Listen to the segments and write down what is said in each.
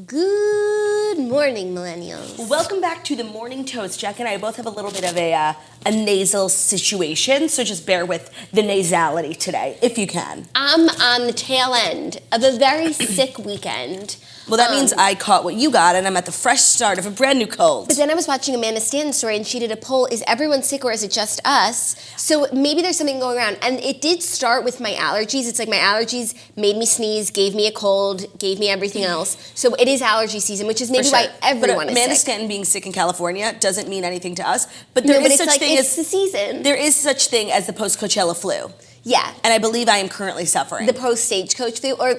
Good morning, millennials. Welcome back to the Morning Toast. Jack and I both have a little bit of a nasal situation, so just bear with the nasality today, if you can. I'm on the tail end of a very sick weekend. Well, that means I caught what you got, and I'm at the fresh start of a brand new cold. But then I was watching Amanda Stanton's story, and she did a poll, is everyone sick or is it just us? So maybe there's something going around. And it did start with my allergies. It's like my allergies made me sneeze, gave me a cold, gave me everything else. So it is allergy season, which is maybe why everyone is sick. Amanda Stanton being sick in California doesn't mean anything to us. But there is such thing as the season. There is such thing as the post-Coachella flu. Yeah. And I believe I am currently suffering. The post-Stagecoach flu or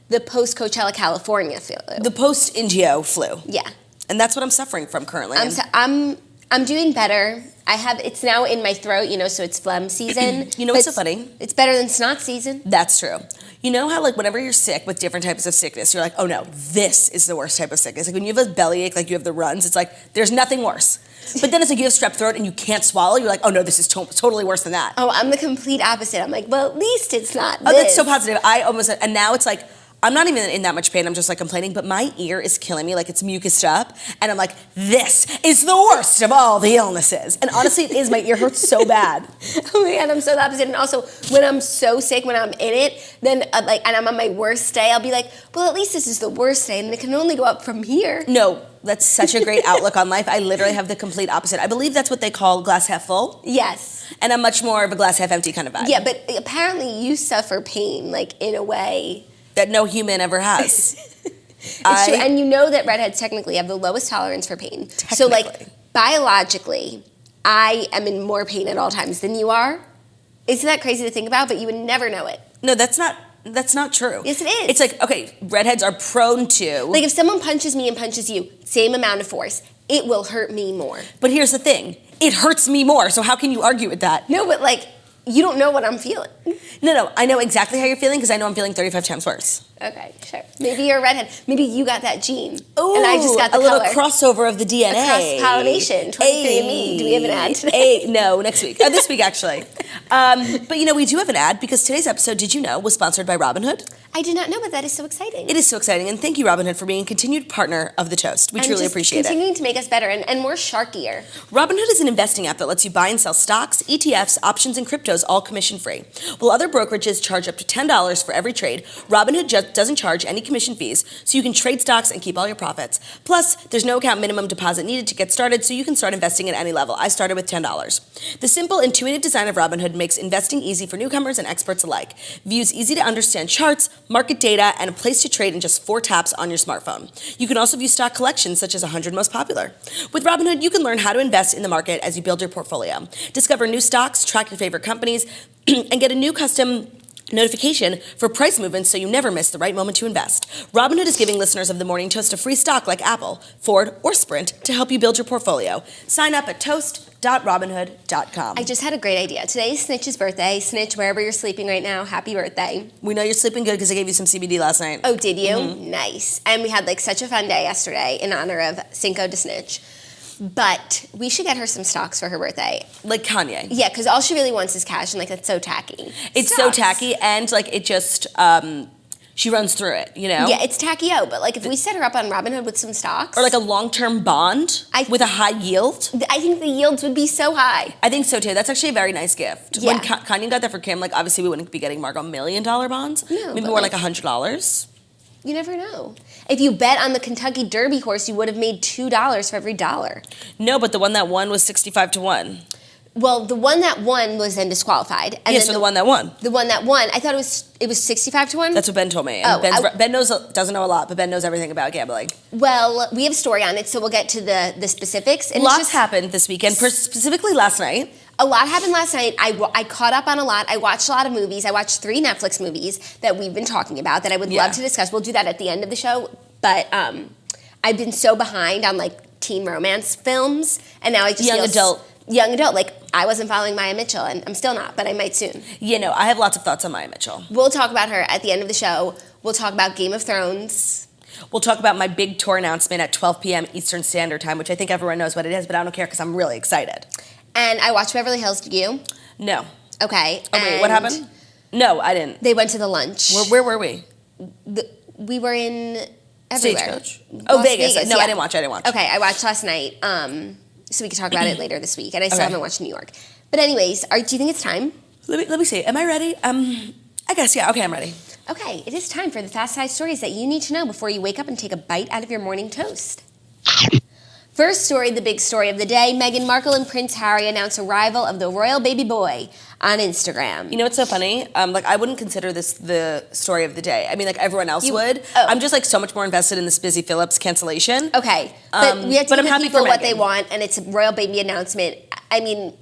the post-Coachella California flu. The post-Ingeo flu. Yeah. And that's what I'm suffering from currently. I'm doing better. It's now in my throat, so it's phlegm season. You know what's so funny? It's better than snot season. That's true. You know how whenever you're sick with different types of sickness, you're like, oh no, this is the worst type of sickness. Like when you have a bellyache, like you have the runs, it's like, there's nothing worse. But then it's like you have strep throat and you can't swallow, you're like, oh no, this is totally worse than that. Oh, I'm the complete opposite. I'm like, well, at least it's not this. Oh, that's so positive. And now it's like, I'm not even in that much pain, I'm just like complaining, but my ear is killing me, like it's mucused up, and I'm like, this is the worst of all the illnesses. And honestly, it is, my ear hurts so bad. Oh my God, I'm so the opposite. And also, when I'm so sick, when I'm in it, then and I'm on my worst day, I'll be like, well, at least this is the worst day, and it can only go up from here. No, that's such a great outlook on life. I literally have the complete opposite. I believe that's what they call glass half full. Yes. And I'm much more of a glass half empty kind of vibe. Yeah, but apparently you suffer pain, like in a way that no human ever has. It's true. And you know that redheads technically have the lowest tolerance for pain. So biologically, I am in more pain at all times than you are. Isn't that crazy to think about? But you would never know it. No, that's not true. Yes, it is. It's like, okay, redheads are prone to. Like if someone punches me and punches you, same amount of force, it will hurt me more. But here's the thing. It hurts me more, so how can you argue with that? No, but you don't know what I'm feeling. No, I know exactly how you're feeling because I know I'm feeling 35 times worse. Okay, sure. Maybe you're a redhead. Maybe you got that gene. Ooh, and I just got the color. Little crossover of the DNA. A cross-pollination, 23andMe. Do we have an ad today? No, next week. This week, actually. But we do have an ad because today's episode, did you know, was sponsored by Robinhood? I did not know, but that is so exciting. It is so exciting, and thank you, Robinhood, for being a continued partner of the Toast. We truly appreciate it. Continuing to make us better and more sharkier. Robinhood is an investing app that lets you buy and sell stocks, ETFs, options, and cryptos all commission-free. While other brokerages charge up to $10 for every trade, Robinhood just doesn't charge any commission fees, so you can trade stocks and keep all your profits. Plus, there's no account minimum deposit needed to get started, so you can start investing at any level. I started with $10. The simple, intuitive design of Robinhood makes investing easy for newcomers and experts alike. Views easy to understand charts, market data, and a place to trade in just 4 taps on your smartphone. You can also view stock collections such as 100 most popular. With Robinhood, you can learn how to invest in the market as you build your portfolio. Discover new stocks, track your favorite companies, and get a new custom notification for price movements so you never miss the right moment to invest. Robinhood is giving listeners of the Morning Toast a free stock like Apple, Ford, or Sprint to help you build your portfolio. Sign up at toast.robinhood.com. I just had a great idea. Today is Snitch's birthday. Snitch, wherever you're sleeping right now, happy birthday. We know you're sleeping good because I gave you some CBD last night. Oh, did you? Mm-hmm. Nice. And we had such a fun day yesterday in honor of Cinco de Snitch. But we should get her some stocks for her birthday. Like Kanye. Yeah, because all she really wants is cash, and that's so tacky. It's stocks. So tacky, and it just, she runs through it, Yeah, it's tacky-o, but if we set her up on Robinhood with some stocks. Or a long-term bond with a high yield. I think the yields would be so high. I think so too. That's actually a very nice gift. Yeah. When Kanye got that for Kim, obviously we wouldn't be getting Margot $1 million bonds. No, maybe more $100. You never know. If you bet on the Kentucky Derby horse, you would have made $2 for every dollar. No, but the one that won was 65-1. Well, the one that won was then disqualified. And so the one that won. The one that won, I thought it was 65-1. That's what Ben told me. And Ben doesn't know a lot, but Ben knows everything about gambling. Well, we have a story on it, so we'll get to the specifics. And Lots happened this weekend, specifically last night. A lot happened last night. I caught up on a lot. I watched a lot of movies. I watched 3 Netflix movies that we've been talking about that I would love to discuss. We'll do that at the end of the show. But I've been so behind on teen romance films, and now I just young adult. I wasn't following Maya Mitchell, and I'm still not, but I might soon. I have lots of thoughts on Maya Mitchell. We'll talk about her at the end of the show. We'll talk about Game of Thrones. We'll talk about my big tour announcement at 12 p.m. Eastern Standard Time, which I think everyone knows what it is, but I don't care because I'm really excited. And I watched Beverly Hills. Did you? No. Okay. Oh, wait, what happened? No, I didn't. They went to the lunch. Where were we? We were in everywhere. Stagecoach. Oh, Las Vegas. No, yeah. I didn't watch. Okay, I watched last night, so we could talk about it later this week, and I still Okay. haven't watched New York. But anyways, do you think it's time? Let me see. Am I ready? I guess, yeah. Okay, I'm ready. Okay, it is time for the Fast 5 stories that you need to know before you wake up and take a bite out of your morning toast. First story, the big story of the day. Meghan Markle and Prince Harry announce arrival of the royal baby boy on Instagram. You know what's so funny? I wouldn't consider this the story of the day. I mean, like everyone else would. Oh. I'm just like so much more invested in this Busy Phillips cancellation. Okay, but we have to but I'm give happy people for what Meghan. they want, and it's a royal baby announcement. I mean,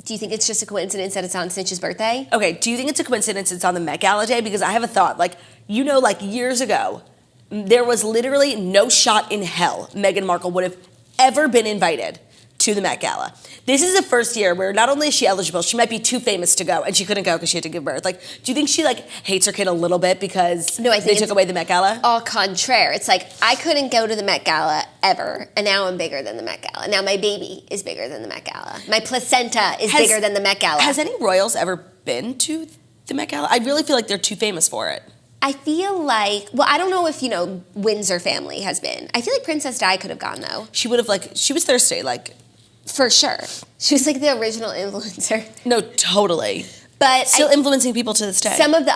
do you think it's just a coincidence that it's on Snitch's birthday? Okay, do you think it's a coincidence it's on the Met Gala day? Because I have a thought. Like, like years ago, there was literally no shot in hell Meghan Markle would have ever been invited to the Met Gala. This is the first year where not only is she eligible, she might be too famous to go, and she couldn't go because she had to give birth. Like, do you think she hates her kid a little bit because No, I think they took away the Met Gala? Au contraire. It's like, I couldn't go to the Met Gala ever, and now I'm bigger than the Met Gala. Now my baby is bigger than the Met Gala. My placenta is bigger than the Met Gala. Has any royals ever been to the Met Gala? I really feel like they're too famous for it. I feel like, well, I don't know if, Windsor family has been. I feel like Princess Di could have gone, though. She would have, she was thirsty, For sure. She was like the original influencer. No, totally. But Still influencing people to this day. some of the,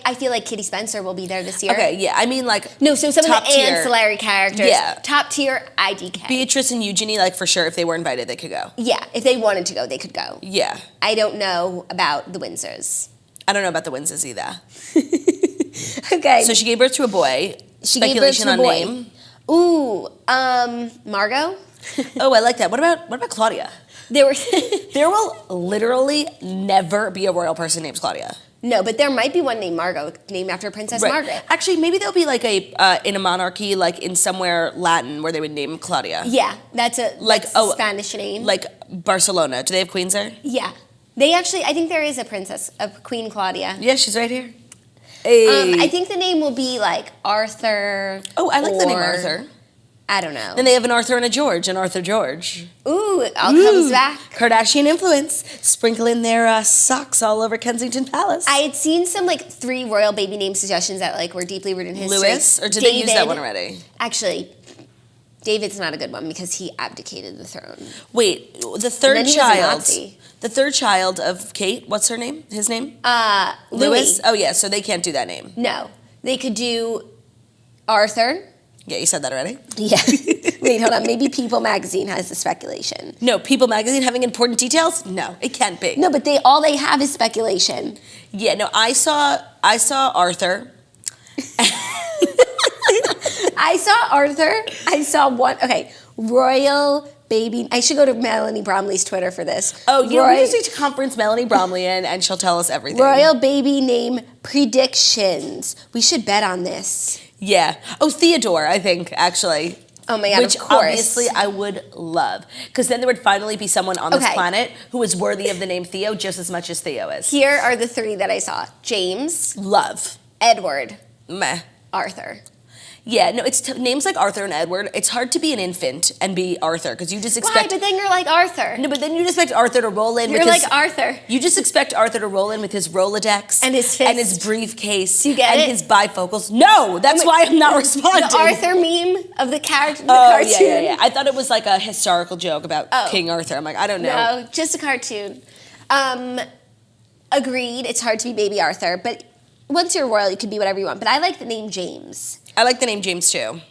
I feel like Kitty Spencer will be there this year. Okay, yeah, I mean, No, so some of top the tier. ancillary characters. Yeah. Top tier IDK. Beatrice and Eugenie, for sure, if they were invited, they could go. Yeah, if they wanted to go, they could go. Yeah. I don't know about the Windsors. I don't know about the Windsors either. Okay. So she gave birth to a boy. She gave birth Speculation to a on boy. name. Ooh, Margot? Oh, I like that. What about Claudia? There were There will literally never be a royal person named Claudia. No, but there might be one named Margot, named after Princess Margaret. Actually, maybe there'll be in a monarchy, in somewhere Latin where they would name Claudia. Yeah, that's a Spanish name. Like Barcelona. Do they have queens there? Yeah. They actually, I think there is a Queen Claudia. Yeah, she's right here. Hey. I think the name will be Arthur. Oh, I like the name or- Arthur. I don't know. Then they have an Arthur and a George, and Arthur George. Ooh, it all comes back. Kardashian influence, sprinkling their socks all over Kensington Palace. I had seen some 3 royal baby name suggestions that were deeply rooted in history. Louis, or did they use that one already? Actually, David's not a good one because he abdicated the throne. Wait, the And third then he was a child. Nazi. The third child of Kate, what's her name? His name? Louis. Oh yeah, so they can't do that name. No, they could do Arthur. Yeah, you said that already. Yeah. Wait, hold on. Maybe People Magazine has the speculation. No, People Magazine having important details? No, it can't be. No, but all they have is speculation. Yeah, no, I saw Arthur. I saw Arthur. I saw one. Okay, royal baby. I should go to Melanie Bromley's Twitter for this. Oh, we just need to conference Melanie Bromley in, and she'll tell us everything. Royal baby name predictions. We should bet on this. Yeah. Oh, Theodore, I think, actually. Oh my God, Which of course. obviously I would love. Because then there would finally be someone on this Okay. planet who is worthy of the name Theo just as much as Theo is. Here are the 3 that I saw. James, Love. Edward, Meh. Arthur. Yeah, no, it's names like Arthur and Edward. It's hard to be an infant and be Arthur because you just Why? expect. But then you're like Arthur. No, but then you just expect Arthur to roll in You're with his. like Arthur. You just expect Arthur to roll in with his Rolodex And his fist. and his briefcase You get and it? his bifocals. No, that's why I'm not responding. The Arthur meme of the character, the Oh, cartoon. yeah. I thought it was a historical joke about King Arthur. I'm like, I don't know. No, just a cartoon. Agreed. It's hard to be baby Arthur, but once you're royal, you can be whatever you want. But I like the name James. I like the name James too.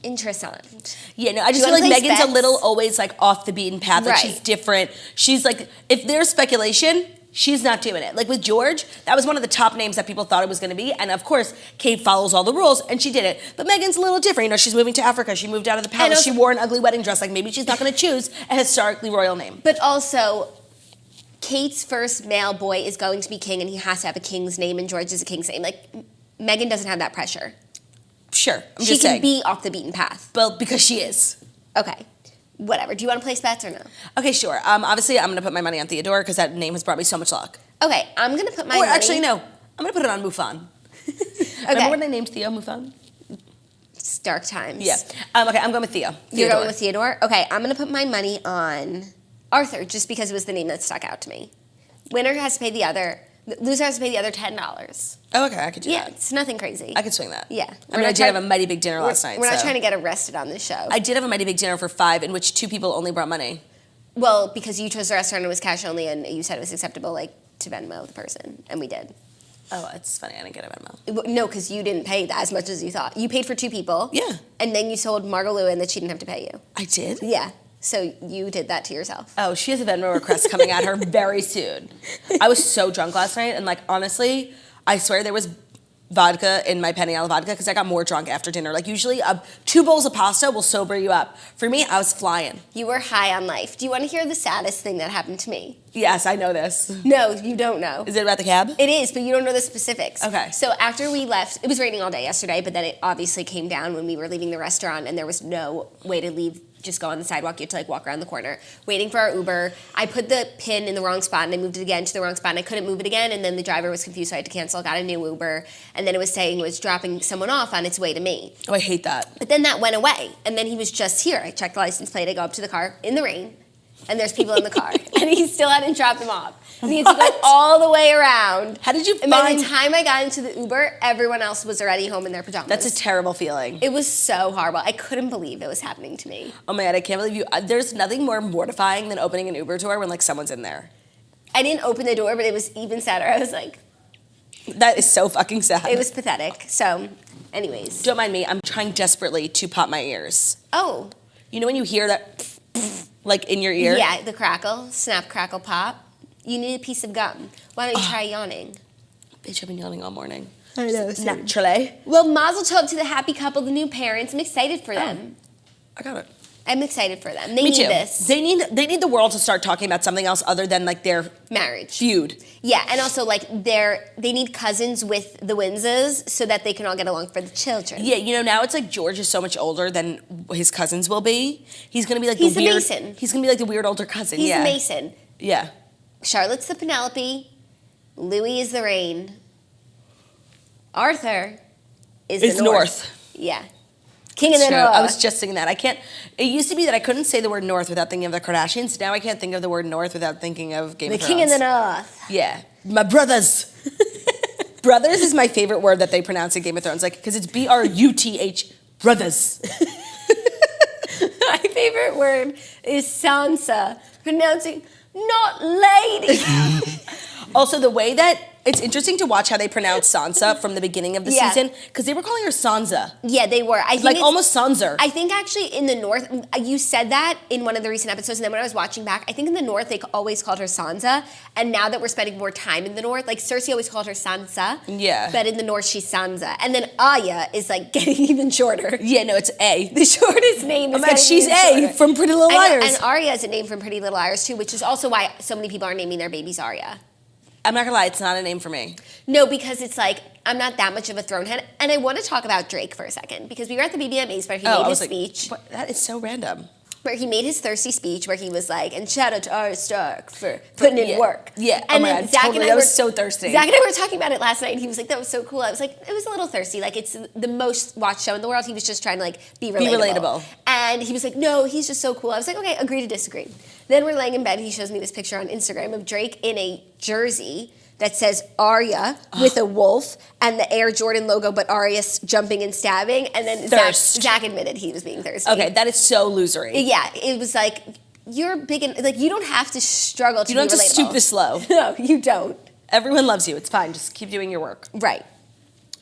Interessant. Yeah, no, I just Do feel you like wanna place Megan's a bets? little always off the beaten path. Right. She's different. She's if there's speculation, she's not doing it. With George, that was one of the top names that people thought it was going to be. And of course, Kate follows all the rules and she did it. But Megan's a little different. She's moving to Africa. She moved out of the palace. also- She wore an ugly wedding dress. Maybe she's not going to choose a historically royal name. But also, Kate's first male boy is going to be king, and he has to have a king's name, and George is a king's name. Megan doesn't have that pressure. Sure, I'm She just can saying. be off the beaten path. Well, because she is. Okay. Whatever. Do you want to place bets or no? Okay, sure. Obviously, I'm going to put my money on Theodore because that name has brought me so much luck. Okay, I'm going to put my Or money... actually, no. I'm going to put it on Mufon. Remember when they named Theo Mufon? It's dark times. Yeah. Okay, I'm going with Theo. You're going with Theodore? Okay, I'm going to put my money on Arthur just because it was the name that stuck out to me. Winner has to pay the other, The loser has to pay the other $10. Oh, okay, I could do Yeah, that. it's nothing crazy. I could swing that. Yeah. I mean, I did have a mighty big dinner last night. We're not so. trying to get arrested on this show. I did have a mighty big dinner for 5, in which 2 people only brought money. Well, because you chose the restaurant and it was cash only, and you said it was acceptable, like, to Venmo the person, and we did. Oh, it's funny. I didn't get a Venmo. No, because you didn't pay as much as you thought. You paid for 2 people. Yeah. And then you told Margot Lewin that she didn't have to pay you. I did? Yeah. So you did that to yourself. Oh, she has a Venmo request coming at her very soon. I was so drunk last night, and like honestly, I swear there was vodka in my Peniel vodka because I got more drunk after dinner. Like usually 2 bowls of pasta will sober you up. For me, I was flying. You were high on life. Do you want to hear the saddest thing that happened to me? Yes, I know this. No, you don't know. Is it about the cab? It is, but you don't know the specifics. Okay. So after we left, it was raining all day yesterday, but then it obviously came down when we were leaving the restaurant, and there was no way to leave. Just go on the sidewalk. You had to like walk around the corner, waiting for our Uber. I put the pin in the wrong spot, and I moved it again to the wrong spot, and I couldn't move it again, and then the driver was confused, so I had to cancel. Got a new Uber, and then it was saying it was dropping someone off on its way to me. Oh, I hate that. But then that went away, and then he was just here. I checked the license plate. I go up to the car in the rain, and there's people in the car, and he still hadn't dropped them off. And he had to go all the way around. How did you And by find... the time I got into the Uber, everyone else was already home in their pajamas. That's a terrible feeling. It was so horrible. I couldn't believe it was happening to me. Oh my God, I can't believe you. There's nothing more mortifying than opening an Uber door when like someone's in there. I didn't open the door, but it was even sadder. I was like, That is so fucking sad. it was pathetic. So, anyways. Don't mind me, I'm trying desperately to pop my ears. Oh. You know when you hear that like in your ear? Yeah, the crackle, snap, crackle, pop. You need a piece of gum. Why don't you try yawning? Bitch, I've been yawning all morning. I know. Naturally. Well, mazel tov to the happy couple, the new parents. I'm excited for them. I got it. I'm excited for them. They Me need too. this. They need the world to start talking about something else other than like their Marriage. feud. Yeah, and also like they need cousins with the Windsors so that they can all get along for the children. Yeah, you know, now it's like George is so much older than his cousins will be. He's gonna be like He's the the weird. Mason. He's gonna be like the weird older cousin. He's yeah. the Mason. Yeah. Charlotte's the Penelope. Louis is the Rain. Arthur is It's the North. Yeah. King of the True. North. I was just singing that. I can't. It used to be that I couldn't say the word North without thinking of the Kardashians. Now I can't think of the word North without thinking of Game the of Thrones. King of the North. Yeah, my brothers. Brothers is my favorite word that they pronounce in Game of Thrones, like because it's BRUTH, brothers. My favorite word is Sansa, pronouncing not lady. Also, the way that it's interesting to watch how they pronounce Sansa from the beginning of the Yeah. season because they were calling her Sansa, Yeah, they were. I think like it's- almost Sanser. I think actually in the North, you said that in one of the recent episodes, and then when I was watching back, I think in the North they always called her Sansa, and now that we're spending more time in the North, like Cersei always called her Sansa, Yeah. but in the North she's Sansa, and then Arya is like getting even shorter. Yeah, no, it's A. The shortest name is getting She's even A shorter. from Pretty Little Liars. And Arya is a name from Pretty Little Liars too, which is also why so many people are naming their babies Arya. I'm not gonna lie, it's not a name for me. No, because it's like, I'm not that much of a throne head. And I want to talk about Drake for a second, because we were at the BBMAs where he made his speech. What? That is so random. Where he made his thirsty speech where he was like, and shout out to Arya Stark for putting in work. Yeah, And oh my then God, Zach totally. and I That were, was so thirsty. Zach and I were talking about it last night, and he was like, that was so cool. I was like, it was a little thirsty. Like, it's the most watched show in the world. He was just trying to, like, be relatable. And he was like, no, he's just so cool. I was like, okay, agree to disagree. Then we're laying in bed, he shows me this picture on Instagram of Drake in a jersey that says Arya with a wolf and the Air Jordan logo, but Arya's jumping and stabbing. And then Zach admitted he was being thirsty. Okay, that is so losery. Yeah, it was like, you're big and, like, you don't have to struggle to be relatable. You don't have to stoop this low. No, you don't. Everyone loves you. It's fine. Just keep doing your work. Right.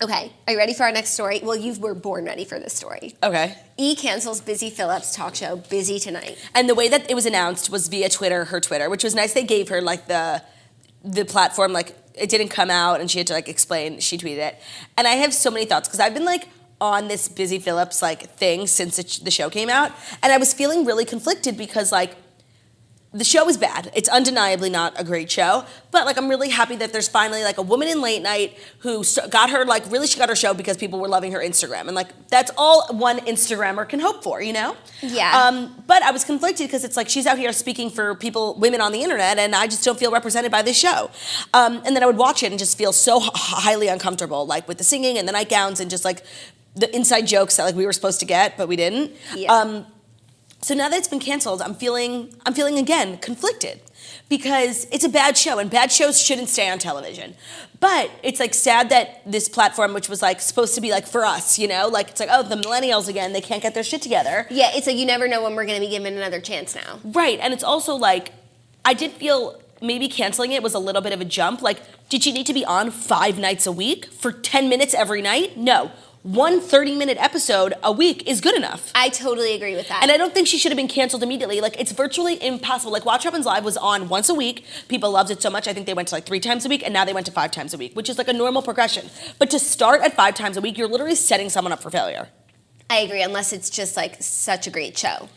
Okay, are you ready for our next story? Well, you were born ready for this story. Okay. E cancels Busy Phillips' talk show, Busy Tonight. And the way that it was announced was via Twitter, her Twitter, which was nice. They gave her, like, the platform, like, it didn't come out and she had to, like, explain. She tweeted it. And I have so many thoughts because I've been, like, on this Busy Phillips, like, thing since the show came out. And I was feeling really conflicted because, like, the show is bad. It's undeniably not a great show. But, like, I'm really happy that there's finally, like, a woman in late night who got her, like, really she got her show because people were loving her Instagram. And, like, that's all one Instagrammer can hope for, you know? Yeah. But I was conflicted because it's like she's out here speaking for women on the internet, and I just don't feel represented by this show. And then I would watch it and just feel so highly uncomfortable, like, with the singing and the nightgowns and just, like, the inside jokes that, like, we were supposed to get, but we didn't. Yeah. So now that it's been canceled, I'm feeling again conflicted because it's a bad show and bad shows shouldn't stay on television. But it's like sad that this platform, which was like supposed to be like for us, you know, like it's like, oh, the millennials again, they can't get their shit together. Yeah, it's like you never know when we're going to be given another chance now. Right, and it's also like, I did feel maybe canceling it was a little bit of a jump. Like, did she need to be on 5 nights a week for 10 minutes every night? No. One 30-minute episode a week is good enough. I totally agree with that. And I don't think she should have been canceled immediately. Like, it's virtually impossible. Like, Watch What Happens Live was on once a week. People loved it so much. I think they went to like 3 times a week, and now they went to 5 times a week, which is like a normal progression. But to start at 5 times a week, you're literally setting someone up for failure. I agree, unless it's just like such a great show.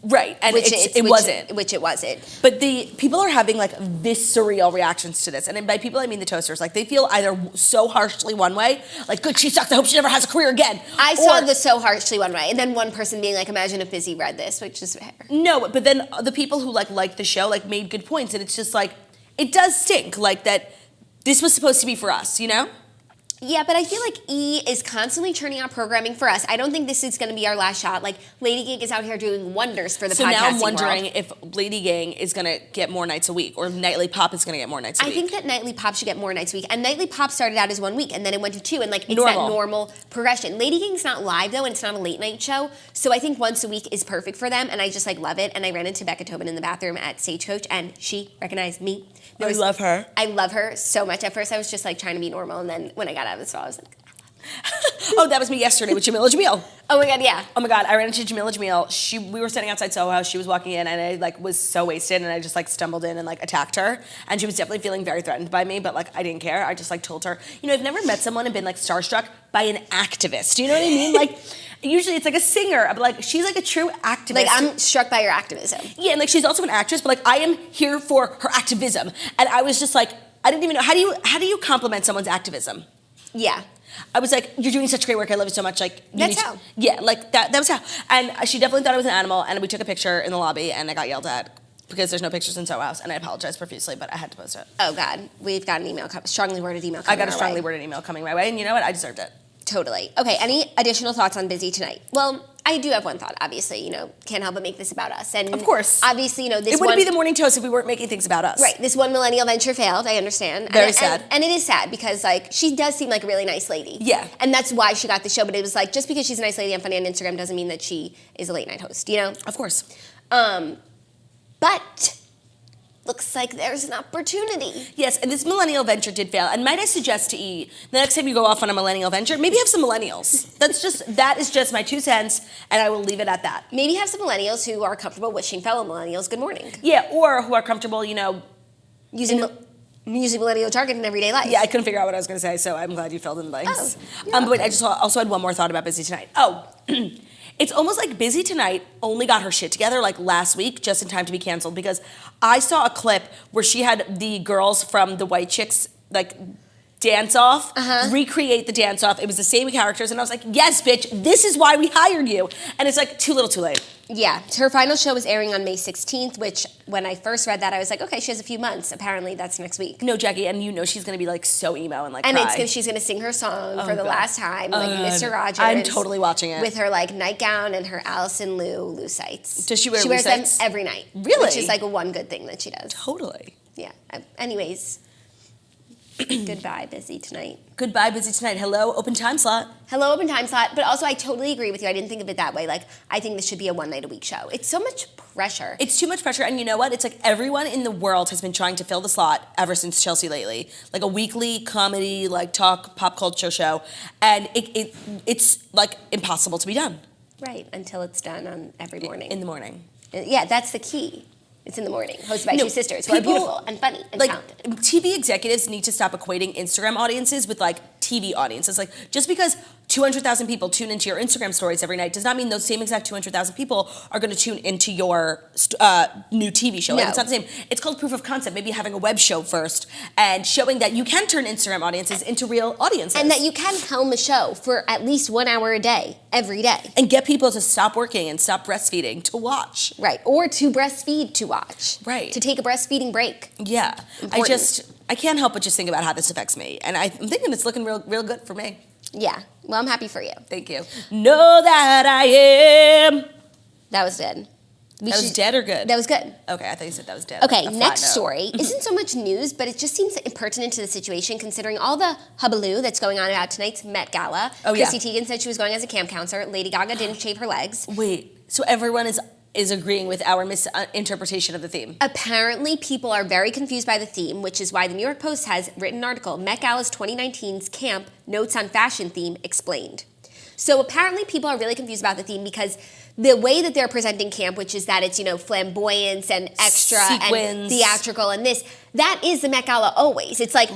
Right, and it wasn't. Which it wasn't. But the people are having like visceral reactions to this. And by people, I mean the toasters. Like, they feel either so harshly one way, like, good, she sucks, I hope she never has a career again. I saw the so harshly one way. And then one person being like, imagine if Busy read this, which is fair. No, but then the people who like the show like made good points. And it's just like, it does stink like that this was supposed to be for us, you know? Yeah, but I feel like E is constantly churning out programming for us. I don't think this is going to be our last shot. Like, Lady Gang is out here doing wonders for the podcasting world. So now I'm wondering if Lady Gang is going to get more nights a week, or Nightly Pop is going to get more nights a week. I think that Nightly Pop should get more nights a week. And Nightly Pop started out as 1 week, and then it went to 2, and like, it's that normal progression. Lady Gang's not live, though, and it's not a late night show. So I think once a week is perfect for them, and I just like love it. And I ran into Becca Tobin in the bathroom at Stagecoach, and she recognized me. I love her. I love her so much. At first, I was just like trying to be normal, and then when I got out of the stall, I was like, oh, that was me yesterday with Jamila Jamil. Oh my God, yeah. Oh my God, I ran into Jamila Jamil. We were standing outside Soho House. She was walking in, and I like was so wasted, and I just like stumbled in and like attacked her. And she was definitely feeling very threatened by me, but like I didn't care. I just like told her, you know, I've never met someone and been like starstruck by an activist. Do you know what I mean? Like, usually it's like a singer, but like she's like a true activist. Like, I'm struck by your activism. Yeah, and like she's also an actress, but like I am here for her activism. And I was just like, I didn't even know, how do you compliment someone's activism? Yeah. I was like, you're doing such great work. I love you so much. Like, that's how. Yeah, like that was how. And she definitely thought I was an animal. And we took a picture in the lobby, and I got yelled at because there's no pictures in Soho House. And I apologized profusely, but I had to post it. Oh God, we've got an email, strongly worded email coming I got a strongly worded email coming my way, and you know what? I deserved it. Totally. Okay, any additional thoughts on Busy tonight? Well, I do have one thought, obviously, you know, can't help but make this about us. And of course. Obviously, you know, this it wouldn't be the morning toast if we weren't making things about us. Right, this one millennial venture failed, I understand. Very sad. And it is sad because, like, she does seem like a really nice lady. Yeah. And that's why she got the show, but it was like, just because she's a nice lady and funny on Instagram doesn't mean that she is a late night host, you know? Of course. But looks like there's an opportunity. Yes, and this millennial venture did fail. And might I suggest to E, the next time you go off on a millennial venture, maybe have some millennials. That is just my 2 cents, and I will leave it at that. Maybe have some millennials who are comfortable wishing fellow millennials good morning. Yeah, or who are comfortable, you know, using millennial jargon in everyday life. Yeah, I couldn't figure out what I was going to say, so I'm glad you filled in the blanks. Oh, but I just also had one more thought about Busy Tonight. Oh, it's almost like Busy Tonight only got her shit together like last week, just in time to be canceled, because I saw a clip where she had the girls from the White Chicks like dance off, recreate the dance off. It was the same characters, and I was like, yes, bitch, this is why we hired you. And it's like too little too late. Yeah, her final show was airing on May 16th, which when I first read that, I was like, okay, she has a few months. Apparently, that's next week. No, Jackie, and you know she's going to be like so emo and like and cry. she's going to sing her song for the last time, like Mr. Rogers. I'm totally watching it. With her like nightgown and her Allison Lou sights. Does she wear She wears them sights? every night. Really? Which is like one good thing that she does. Totally. Yeah. Anyways, goodbye, Busy Tonight. Goodbye, Busy Tonight. Hello, open time slot. Hello, open time slot. But also, I totally agree with you. I didn't think of it that way. Like, I think this should be a 1 night a week show. It's so much pressure. It's too much pressure. And you know what? It's like everyone in the world has been trying to fill the slot ever since Chelsea Lately. Like a weekly comedy, like talk, pop culture show. And it's like impossible to be done. Right, until it's done on every morning. In the morning. Yeah, that's the key. It's in the morning, hosted by 2 sisters who are beautiful and funny and talented. TV executives need to stop equating Instagram audiences with like TV audiences. Like just because 200,000 people tune into your Instagram stories every night does not mean those same exact 200,000 people are going to tune into your new TV show. No. Like, it's not the same. It's called proof of concept. Maybe having a web show first and showing that you can turn Instagram audiences into real audiences. And that you can helm a show for at least 1 hour a day, every day. And get people to stop working and stop breastfeeding to watch. Right, or to breastfeed to watch. Right. To take a breastfeeding break. Yeah. Important. I can't help but just think about how this affects me. And I'm thinking it's looking real good for me. Yeah, well, I'm happy for you. Thank you. Know that I am. That was good. That was dead or good? That was good. Okay, I thought you said that was dead. Okay, next story isn't so much news, but it just seems impertinent to the situation considering all the hullabaloo that's going on about tonight's Met Gala. Oh, yeah. Chrissy Teigen said she was going as a camp counselor. Lady Gaga didn't shave her legs. Wait, so everyone is agreeing with our misinterpretation of the theme? Apparently, people are very confused by the theme, which is why the New York Post has written an article, Met Gala's 2019's Camp Notes on Fashion Theme Explained. So apparently people are really confused about the theme because the way that they're presenting camp, which is that it's, flamboyance and extra Sequins. And theatrical and this, that is the Met Gala always. It's like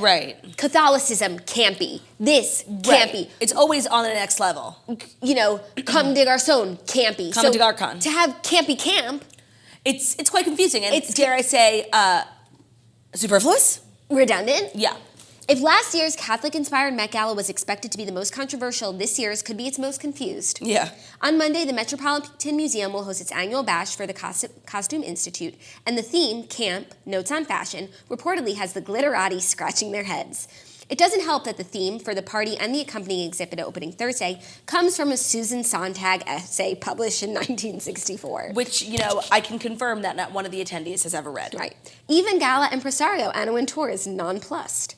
Catholicism, campy. This, campy. Right. It's always on the next level. Comme des Garçons, campy. Comme des Garçons. To have campy camp. It's quite confusing and dare I say, superfluous? Redundant? Yeah. If last year's Catholic-inspired Met Gala was expected to be the most controversial, this year's could be its most confused. Yeah. On Monday, the Metropolitan Museum will host its annual bash for the Costume Institute, and the theme, Camp, Notes on Fashion, reportedly has the glitterati scratching their heads. It doesn't help that the theme for the party and the accompanying exhibit opening Thursday comes from a Susan Sontag essay published in 1964. Which, I can confirm that not one of the attendees has ever read. Right. Even Gala impresario Anna Wintour is nonplussed.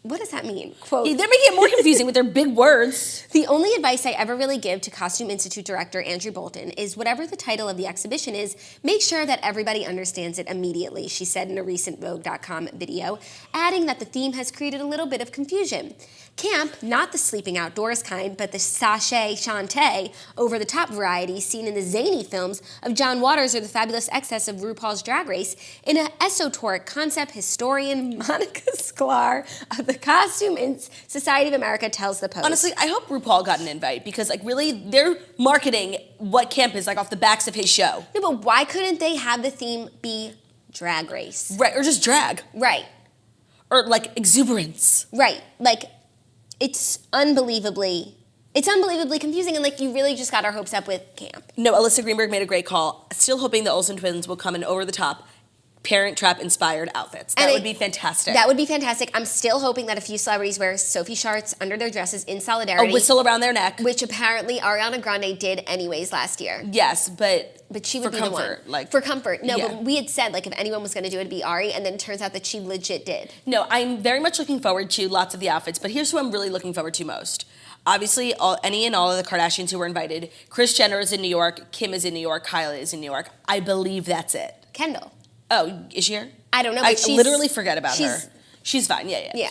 What does that mean? Quote, they're making it more confusing with their big words. The only advice I ever really give to Costume Institute director Andrew Bolton is whatever the title of the exhibition is, make sure that everybody understands it immediately, she said in a recent Vogue.com video, adding that the theme has created a little bit of confusion. Camp, not the sleeping outdoors kind, but the sachet chante, over-the-top variety seen in the zany films of John Waters or the fabulous excess of RuPaul's Drag Race, in an esoteric concept historian Monica Sklar of the Costume Society of America tells the Post. Honestly, I hope RuPaul got an invite because, really, they're marketing what camp is, off the backs of his show. No, but why couldn't they have the theme be Drag Race? Right, or just drag. Right. Or, exuberance. Right. It's unbelievably confusing, and you really just got our hopes up with camp. No, Alyssa Greenberg made a great call. Still hoping the Olsen twins will come in over the top, Parent Trap inspired outfits. That would be fantastic. That would be fantastic. I'm still hoping that a few celebrities wear Sophie Sharts under their dresses in solidarity. A whistle around their neck. Which apparently Ariana Grande did anyways last year. Yes, but she would for be comfort, the one. For comfort. No, but we had said, if anyone was going to do it, it'd be Ari, and then it turns out that she legit did. No, I'm very much looking forward to lots of the outfits, but here's who I'm really looking forward to most. Obviously, any and all of the Kardashians who were invited. Kris Jenner is in New York. Kim is in New York. Kylie is in New York. I believe that's it. Kendall. Oh, is she here? I don't know. I literally forget about her. She's fine. Yeah.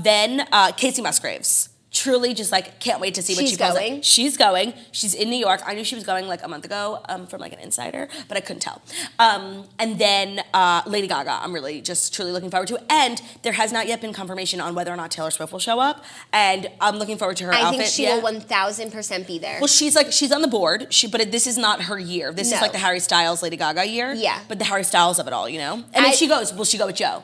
Then Casey Musgraves. Truly just can't wait to see what she feels like. She's going. She's in New York. I knew she was going a month ago from an insider, but I couldn't tell. And then Lady Gaga, I'm really just truly looking forward to. And there has not yet been confirmation on whether or not Taylor Swift will show up. And I'm looking forward to her outfit. I think she will 1000% be there. Well, she's on the board, but this is not her year. This is the Harry Styles, Lady Gaga year. Yeah. But the Harry Styles of it all, And if she goes, will she go with Joe?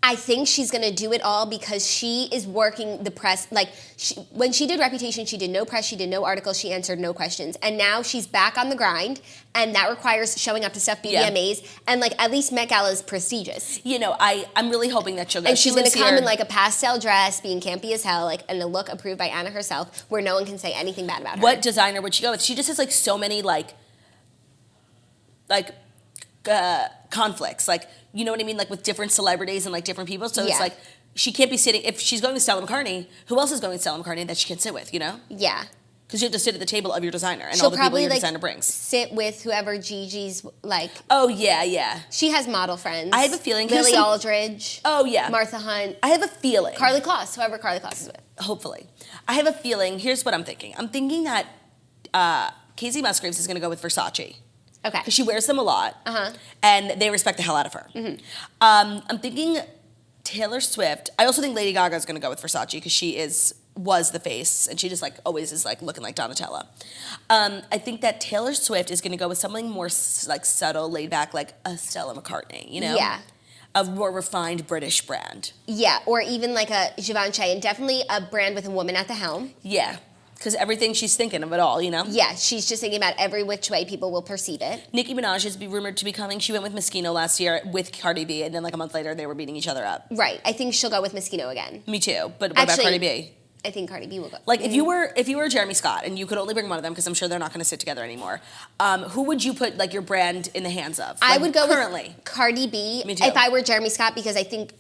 I think she's going to do it all because she is working the press. When she did Reputation, she did no press, she did no articles, she answered no questions. And now she's back on the grind, and that requires showing up to stuff BBMAs. And at least Met Gala is prestigious. I'm really hoping that she'll go. And she's going to come in a pastel dress, being campy as hell, and a look approved by Anna herself, where no one can say anything bad about her. What designer would she go with? She just has so many conflicts, you know what I mean, with different celebrities and different people. So it's she can't be sitting. If she's going to Stella McCartney, who else is going to Stella McCartney that she can sit with? Yeah, because you have to sit at the table of your designer and all the people your designer brings. Sit with whoever Gigi's Oh yeah. She has model friends. I have a feeling Lily Aldridge. Oh yeah. Martha Hunt. I have a feeling. Carly Kloss, whoever Carly Kloss is with. Hopefully, I have a feeling. Here's what I'm thinking. I'm thinking that Casey Musgraves is going to go with Versace. Okay. Because she wears them a lot, and they respect the hell out of her. Mm-hmm. I'm thinking Taylor Swift. I also think Lady Gaga is going to go with Versace because she was the face, and she just always is looking like Donatella. I think that Taylor Swift is going to go with something more subtle, laid back, like a Stella McCartney. Yeah. A more refined British brand. Yeah, or even a Givenchy, and definitely a brand with a woman at the helm. Yeah. Because everything she's thinking of it all, Yeah, she's just thinking about every which way people will perceive it. Nicki Minaj is rumored to be coming. She went with Moschino last year with Cardi B, and then a month later they were beating each other up. Right. I think she'll go with Moschino again. Me too. But what about Cardi B? I think Cardi B will go. Like if you were Jeremy Scott and you could only bring one of them, because I'm sure they're not going to sit together anymore, who would you put like your brand in the hands of? I Like, would go currently with Cardi B. Me too. If I were Jeremy Scott, because I think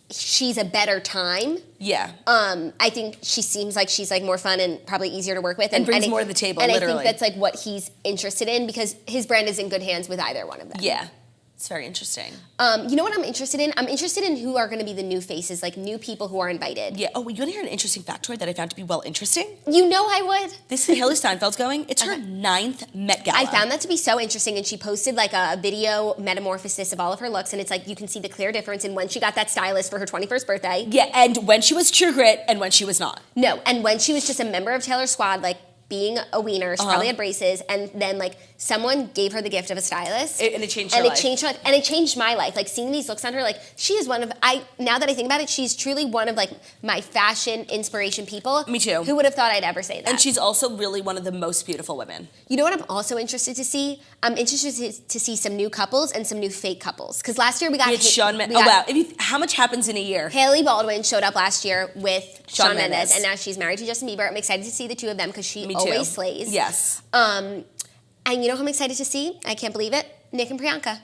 she's a better time. Yeah. I think she seems like she's like more fun and probably easier to work with, and brings more to the table. And literally. I think that's like what he's interested in, because his brand is in good hands with either one of them. Yeah. It's very interesting. You know what I'm interested in? I'm interested in who are going to be the new faces, like new people who are invited. Yeah. Oh, you want to hear an interesting factoid that I found to be well interesting? You know I would. This is Haley Steinfeld's going. It's her 9th Met Gala. I found that to be so interesting, and she posted like a video metamorphosis of all of her looks, and it's like you can see the clear difference in when she got that stylist for her 21st birthday. Yeah, and when she was True Grit and when she was not. No, and when she was just a member of Taylor's squad, like being a wiener, she probably had braces, and then like someone gave her the gift of a stylist, and it changed her life. Changed her life, and it changed my life. Like seeing these looks on her, like she is one of now that I think about it, she's truly one of like my fashion inspiration people. Me too. Who would have thought I'd ever say that? And she's also really one of the most beautiful women. You know what I'm also interested to see? I'm interested to see some new couples and some new fake couples, because last year we got Shawn Mendes. Oh wow! How much happens in a year? Haley Baldwin showed up last year with Shawn Shawn Mendes, Mendes, and now she's married to Justin Bieber. I'm excited to see the two of them because she Me too. always slays. Yes. And you know who I'm excited to see? I can't believe it. Nick and Priyanka.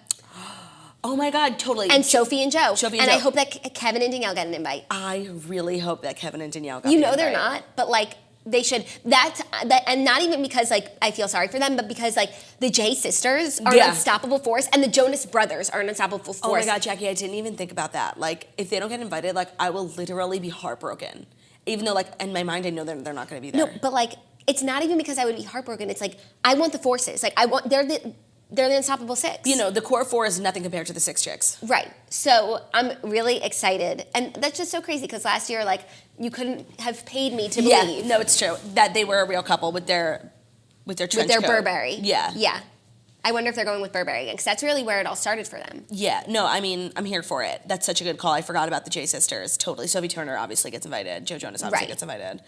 Oh my God, totally. And Sophie and Joe. Sophie and Joe. I hope that Kevin and Danielle get an invite. I really hope that Kevin and Danielle got You the know they're invite. not, but like they should. That and not even because like I feel sorry for them, but because like the J sisters are an unstoppable force, and the Jonas brothers are an unstoppable force. Oh my God, Jackie, I didn't even think about that. Like if they don't get invited, like I will literally be heartbroken. Even though like in my mind I know they're not going to be there. No, but like it's not even because I would be heartbroken. It's like I want the forces. Like I want they're the unstoppable six. You know, the core four is nothing compared to the 6 chicks. Right. So I'm really excited, and that's just so crazy because last year like you couldn't have paid me to believe. Yeah, no, it's true that they were a real couple with their trench with their coat. Burberry. Yeah. Yeah. I wonder if they're going with Burberry again, because that's really where it all started for them. Yeah, no, I mean, I'm here for it. That's such a good call. I forgot about the J sisters. Totally. Sophie Turner obviously gets invited. Joe Jonas obviously gets invited.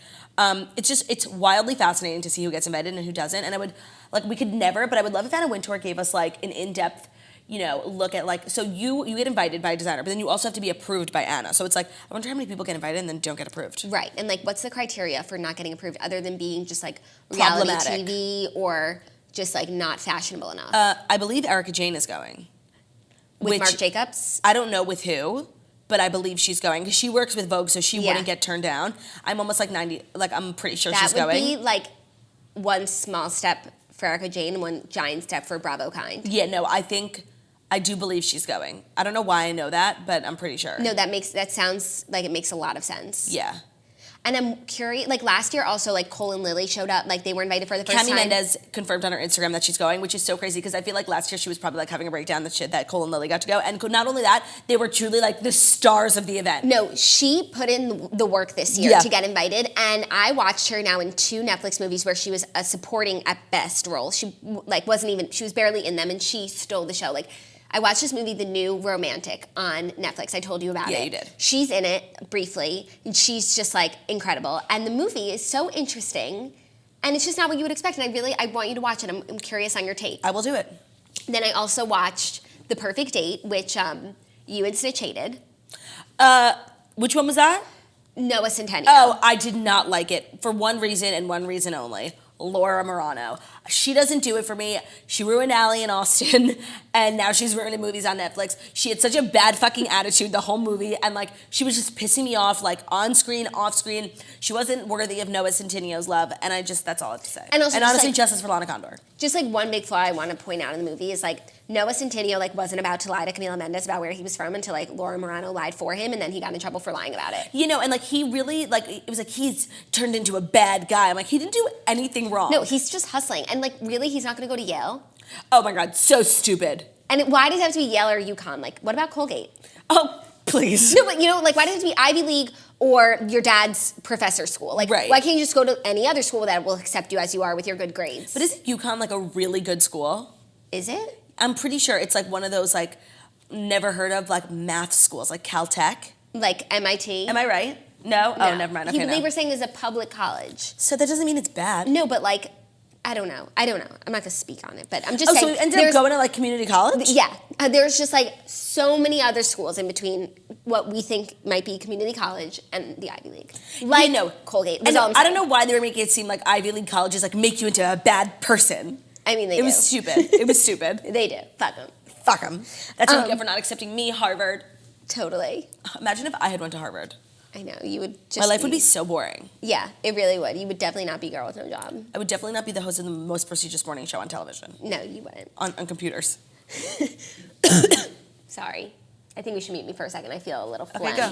It's wildly fascinating to see who gets invited and who doesn't. And I would, like, we could never, but I would love if Anna Wintour gave us, like, an in-depth, you know, look at, like, so you get invited by a designer, but then you also have to be approved by Anna. So it's like, I wonder how many people get invited and then don't get approved. Right. And, like, what's the criteria for not getting approved other than being just, like, reality TV or just like not fashionable enough? I believe Erica Jane is going. With Marc Jacobs? I don't know with who, but I believe she's going because she works with Vogue, so she wouldn't get turned down. I'm almost like 90, like I'm pretty sure she's going. That would be like one small step for Erica Jane and one giant step for Bravo Kind. Yeah, no, I do believe she's going. I don't know why I know that, but I'm pretty sure. No, that sounds like it makes a lot of sense. Yeah. And I'm curious, like last year also, like Cole and Lily showed up, like they were invited for the first time. Cami Mendes confirmed on her Instagram that she's going, which is so crazy because I feel like last year she was probably like having a breakdown that Cole and Lily got to go. And not only that, they were truly like the stars of the event. No, she put in the work this year to get invited. And I watched her now in 2 Netflix movies where she was a supporting at best role. She like she was barely in them and she stole the show. Like, I watched this movie, The New Romantic, on Netflix. I told you about it. Yeah, you did. She's in it briefly, and she's just like incredible. And the movie is so interesting, and it's just not what you would expect. And I want you to watch it. I'm curious on your take. I will do it. Then I also watched The Perfect Date, which you and Snitch hated. Which one was that? Noah Centineo. Oh, I did not like it for one reason and one reason only. Laura Morano. She doesn't do it for me. She ruined Allie in Austin, and now she's ruining movies on Netflix. She had such a bad fucking attitude the whole movie, and like she was just pissing me off, like on screen, off screen. She wasn't worthy of Noah Centineo's love, and that's all I have to say. And honestly, justice for Lana Condor. Just like one big flaw I want to point out in the movie is like Noah Centineo like wasn't about to lie to Camila Mendes about where he was from until like Laura Morano lied for him, and then he got in trouble for lying about it. You know, and like he really like it was like he's turned into a bad guy. I'm like he didn't do anything wrong. No, he's just hustling, and like really, he's not going to go to Yale. Oh my God, so stupid. And why does it have to be Yale or UConn? Like, what about Colgate? Oh, please. No, but you know, like, why does it have to be Ivy League or your dad's professor school? Like, why can't you just go to any other school that will accept you as you are with your good grades? But isn't UConn like a really good school? Is it? I'm pretty sure it's like one of those like never heard of like math schools, like Caltech. Like MIT? Am I right? No? Oh, never mind. Okay, They were saying it's a public college. So that doesn't mean it's bad. No, but like, I don't know. I'm not going to speak on it, but I'm just saying. So you ended up going to like community college? Yeah. There's just like so many other schools in between what we think might be community college and the Ivy League. Like Colgate. I don't know why they were making it seem like Ivy League colleges like make you into a bad person. I mean, it was stupid. It was stupid. They do. Fuck them. Fuck them. That's what you get for not accepting me, Harvard. Totally. Imagine if I had went to Harvard. I know. You would just My life would be so boring. Yeah, it really would. You would definitely not be girl with no job. I would definitely not be the host of the most prestigious morning show on television. No, you wouldn't. On computers. Sorry. I think we should mute me for a second. I feel a little phlegm. Okay, go.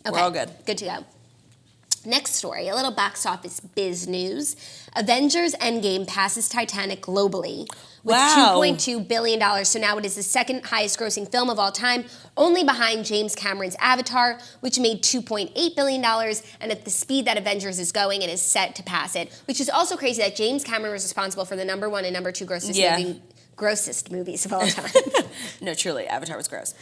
Okay, we're all good. Good to go. Next story, a little box office biz news. Avengers Endgame passes Titanic globally with $2.2 billion. So now it is the second highest grossing film of all time, only behind James Cameron's Avatar, which made $2.8 billion. And at the speed that Avengers is going, it is set to pass it, which is also crazy that James Cameron was responsible for the number 1 and number 2 grossest movies of all time. No, truly, Avatar was gross.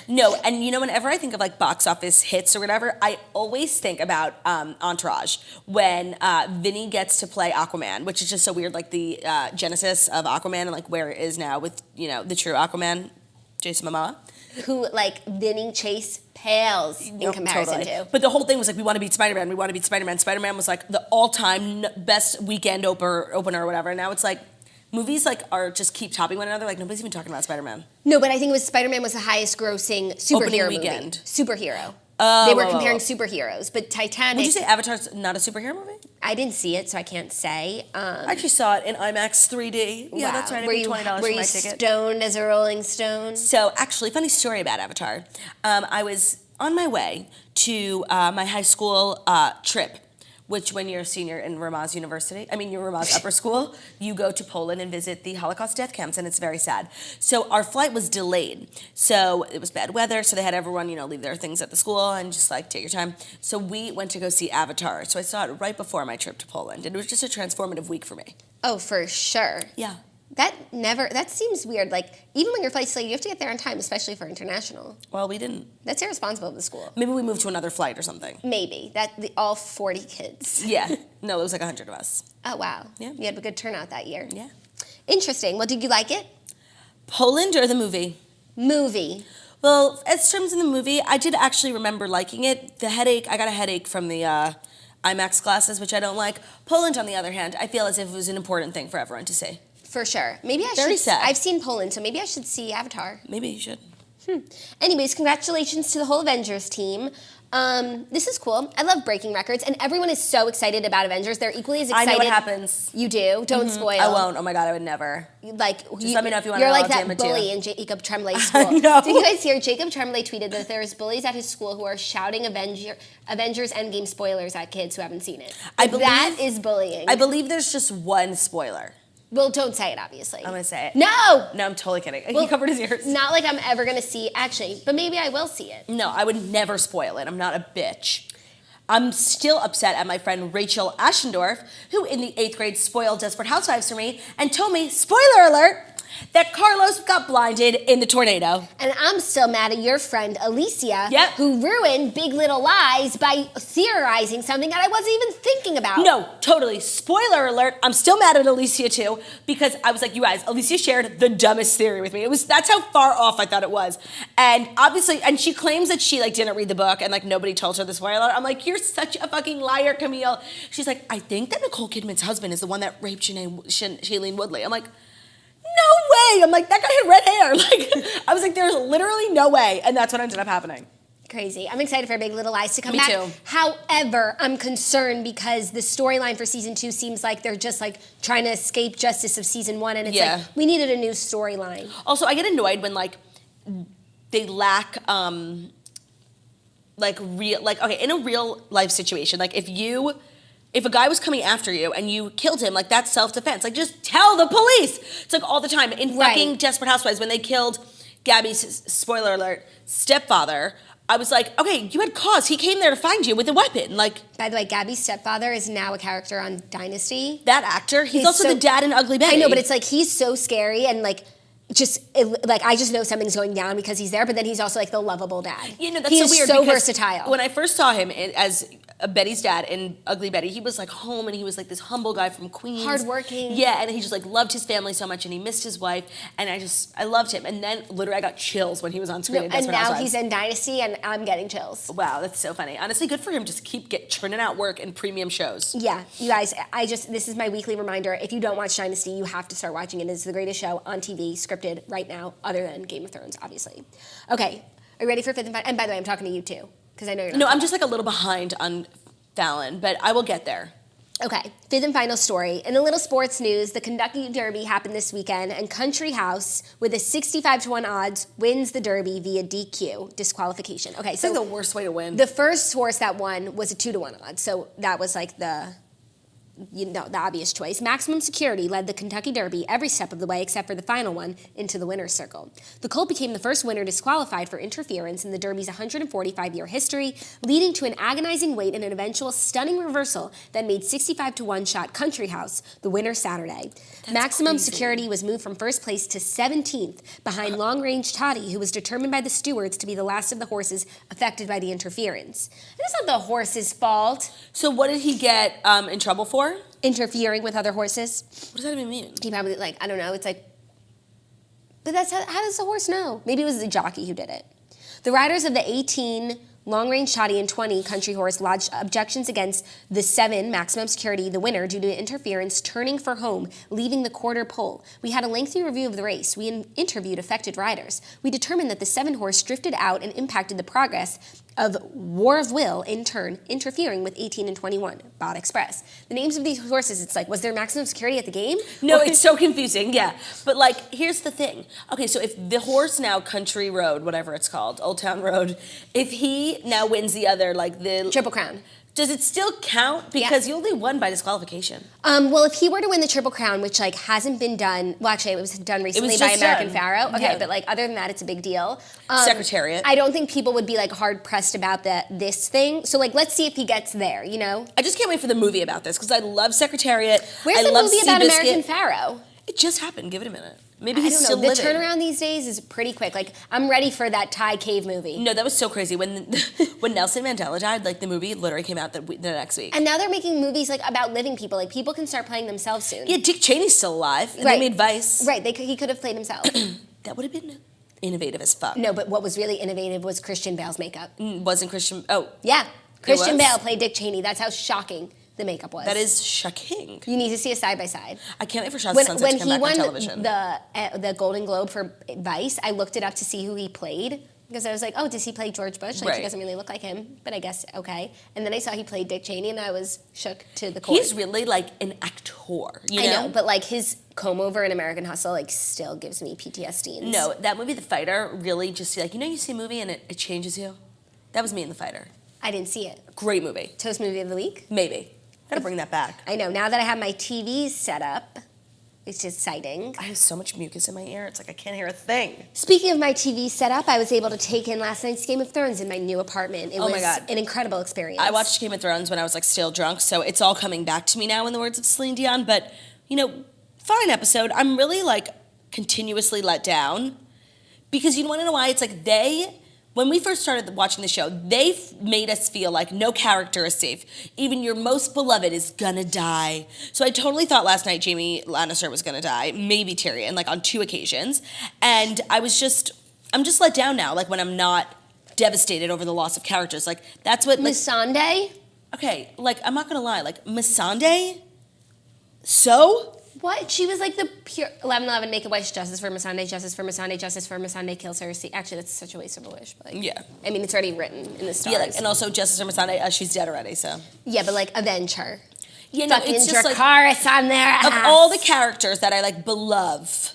No, and whenever I think of like box office hits or whatever, I always think about Entourage when Vinny gets to play Aquaman, which is just so weird, like the genesis of Aquaman and like where it is now with the true Aquaman, Jason Momoa. Who like Vinny Chase pales in comparison to. But the whole thing was like, we want to beat Spider-Man, we want to beat Spider-Man. Spider-Man was like the all-time best weekend opener or whatever, and now it's like, movies like are just keep topping one another. Like nobody's even talking about Spider-Man. No, but I think it was Spider-Man was the highest grossing superhero movie. Superhero. They were comparing superheroes, but Titanic. Would you say Avatar's not a superhero movie? I didn't see it, so I can't say. I actually saw it in IMAX 3D. Yeah, that's right. I paid $20 for my ticket. Were you stoned as a Rolling Stone? So actually, funny story about Avatar. I was on my way to my high school trip. Which, when you're a senior in Ramaz University, your Ramaz Upper School, you go to Poland and visit the Holocaust death camps, and it's very sad. So our flight was delayed. So it was bad weather, so they had everyone, leave their things at the school and just like take your time. So we went to go see Avatar. So I saw it right before my trip to Poland, and it was just a transformative week for me. Oh, for sure. Yeah. That seems weird. Like, even when your flight's late, you have to get there on time, especially for international. Well, we didn't. That's irresponsible of the school. Maybe we moved to another flight or something. Maybe. All 40 kids. Yeah. No, it was like 100 of us. Oh, wow. Yeah. You had a good turnout that year. Yeah. Interesting. Well, did you like it? Poland or the movie? Movie. Well, as terms in the movie, I did actually remember liking it. I got a headache from the IMAX classes, which I don't like. Poland, on the other hand, I feel as if it was an important thing for everyone to see. For sure. Maybe I Very should. sad. I've seen Poland, so maybe I should see Avatar. Maybe you should. Anyways, congratulations to the whole Avengers team. This is cool. I love breaking records, and everyone is so excited about Avengers. They're equally as excited. I know what happens. You do? Don't spoil. I won't. Oh my God, I would never. Like, just let me know if you want to. You're like that bully in Jacob Tremblay's school. I know. Did you guys hear? Jacob Tremblay tweeted that there's bullies at his school who are shouting Avengers Endgame spoilers at kids who haven't seen it. That is bullying. I believe there's just one spoiler. Well, don't say it, obviously. I'm going to say it. No! No, I'm totally kidding. Well, he covered his ears. Not like I'm ever going to see, actually, but maybe I will see it. No, I would never spoil it. I'm not a bitch. I'm still upset at my friend Rachel Ashendorf, who in the 8th grade spoiled Desperate Housewives for me and told me, spoiler alert, that Carlos got blinded in the tornado. And I'm still mad at your friend Alicia, Yep. who ruined Big Little Lies by theorizing something that I wasn't even thinking about. No, totally. Spoiler alert, I'm still mad at Alicia too, because I was like, you guys, Alicia shared the dumbest theory with me. That's how far off I thought it was. And obviously, and she claims that she didn't read the book and nobody told her the spoiler alert. I'm like, you're such a fucking liar, Camille. She's like, I think that Nicole Kidman's husband is the one that raped Shailene Woodley. I'm like, no way! I'm like, that guy had red hair. I was like, there's literally no way. And that's what ended up happening. Crazy. I'm excited for Big Little Lies to come Me back. too. However, I'm concerned because the storyline for season 2 seems like they're just trying to escape justice of season 1, and it's we needed a new storyline. Also, I get annoyed when they lack in a real life situation, if a guy was coming after you and you killed him, that's self-defense. Just tell the police. It's all the time. In fucking Desperate Housewives, when they killed Gabby's, spoiler alert, stepfather, I was like, okay, you had cause. He came there to find you with a weapon. By the way, Gabby's stepfather is now a character on Dynasty. That actor, he's also the dad in Ugly Betty. I know, but it's he's so scary and I just know something's going down because he's there, but then he's also the lovable dad. That's he's so weird. So versatile. When I first saw him as Betty's dad in Ugly Betty, he was like home and he was like this humble guy from Queens. Hardworking. Yeah, and he just like loved his family so much and he missed his wife and I loved him. And then literally I got chills when he was on screen in And Desperate now Housewives. he's in Dynasty and I'm getting chills. Wow, that's so funny. Honestly, good for him. Just keep churning out work and premium shows. Yeah, you guys, this is my weekly reminder. If you don't watch Dynasty, you have to start watching it. It's the greatest show on TV, scripted right now, other than Game of Thrones, obviously. Okay, are you ready for fifth and final? And by the way, I'm talking to you too, because I know you're not. No, I'm just like a little behind on Fallon, but I will get there. Okay, fifth and final story. In a little sports news, the Kentucky Derby happened this weekend, and Country House, with a 65-1 odds, wins the Derby via DQ, disqualification. Okay, It's so like the worst way to win. the first horse that won was a 2-1 odds, so that was like the obvious choice. Maximum Security led the Kentucky Derby every step of the way except for the final one into the winner's circle. The colt became the first winner disqualified for interference in the Derby's 145-year history, leading to an agonizing wait and an eventual stunning reversal that made 65-1 shot Country House the winner Saturday. Maximum crazy. Security was moved from first place to 17th behind Long Range Toddy, who was determined by the stewards to be the last of the horses affected by the interference. And it's not the horse's fault. So what did he get in trouble for? Interfering with other horses. What does that even mean? He probably, I don't know, it's like, but that's how does the horse know? Maybe it was the jockey who did it. The riders of the 18 Long Range Toddy and 20 Country Horse lodged objections against the 7 Maximum Security, the winner, due to interference turning for home, leaving the quarter pole. We had a lengthy review of the race. We interviewed affected riders. We determined that the 7 horse drifted out and impacted the progress of War of Will, in turn, interfering with 18 and 21, Bot Express. The names of these horses, it's like, was there maximum security at the game? No, it's so confusing, yeah. But here's the thing. Okay, so if the horse now, Country Road, whatever it's called, Old Town Road, if he now wins the other, the... Triple Crown. Does it still count? Because you only won by disqualification. Well, if he were to win the Triple Crown, which hasn't been done, well, actually, it was done recently by American Pharaoh. Okay, yeah. but other than that, it's a big deal. Secretariat. I don't think people would be hard pressed about this thing. So let's see if he gets there. You know. I just can't wait for the movie about this because I love Secretariat. Where's the movie about American Pharaoh? It just happened. Give it a minute. Maybe I he's don't know. still The living. turnaround these days is pretty quick. I'm ready for that Thai cave movie. No, that was so crazy. When Nelson Mandela died, the movie literally came out the next week. And now they're making movies about living people. People can start playing themselves soon. Yeah, Dick Cheney's still alive. And Right. they made Vice. Right. He could have played himself. That would have been innovative as fuck. No, but what was really innovative was Christian Bale's makeup. Wasn't Christian... Oh. Yeah. Christian was? Bale played Dick Cheney. That's how shocking the makeup was. That is shocking. You need to see a side by side. I can't wait for Shots of Sunset to come back on television. When he won the Golden Globe for Vice, I looked it up to see who he played because I was like, oh, does he play George Bush? Right. He doesn't really look like him, but I guess okay. And then I saw he played Dick Cheney, and I was shook to the core. He's really an actor. You know? I know, but his comb over in American Hustle still gives me PTSD. No, that movie, The Fighter, really just you see a movie and it changes you. That was me in The Fighter. I didn't see it. Great movie. Toast movie of the week. Maybe. Gotta bring that back. I know. Now that I have my TV set up, it's exciting. I have so much mucus in my ear. It's I can't hear a thing. Speaking of my TV setup, I was able to take in last night's Game of Thrones in my new apartment. It was my God. an incredible experience. I watched Game of Thrones when I was still drunk, so it's all coming back to me now in the words of Celine Dion. But, fine episode. I'm really continuously let down because you want to know why? It's when we first started watching the show, they made us feel like no character is safe. Even your most beloved is gonna die. So I totally thought last night Jaime Lannister was gonna die, maybe Tyrion, on 2 occasions. And I'm just let down now, when I'm not devastated over the loss of characters. That's what... Missandei? Okay, I'm not gonna lie, Missandei? So? What? She was the pure 11-11, make a wish, justice for Missandei, justice for Missandei, justice for Missandei, kill Cersei. Actually, that's such a waste of a wish. But yeah. I mean, it's already written in the stars. Yeah, and also justice for Missandei, she's dead already, so. Yeah, but avenge her. Yeah, no, fucking it's just Dracarys on their ass. Of all the characters that I beloved,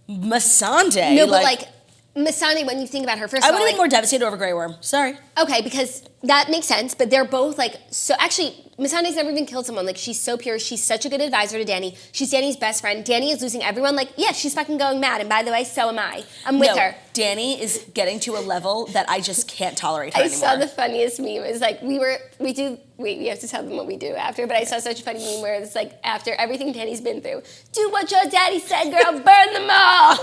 Missandei. No, but Missandei, when you think about her, first of I all, would have been more devastated over Grey Worm. Sorry. Okay, because that makes sense, but they're both so. Actually, Missandei's never even killed someone. She's so pure. She's such a good advisor to Dany. She's Dany's best friend. Dany is losing everyone. Yeah, she's fucking going mad. And by the way, so am I. I'm with her. Dany is getting to a level that I just can't tolerate her anymore. I saw the funniest meme. It was we have to tell them what we do after, but I saw such a funny meme where it's after everything Dany's been through, do what your daddy said, girl, burn them all.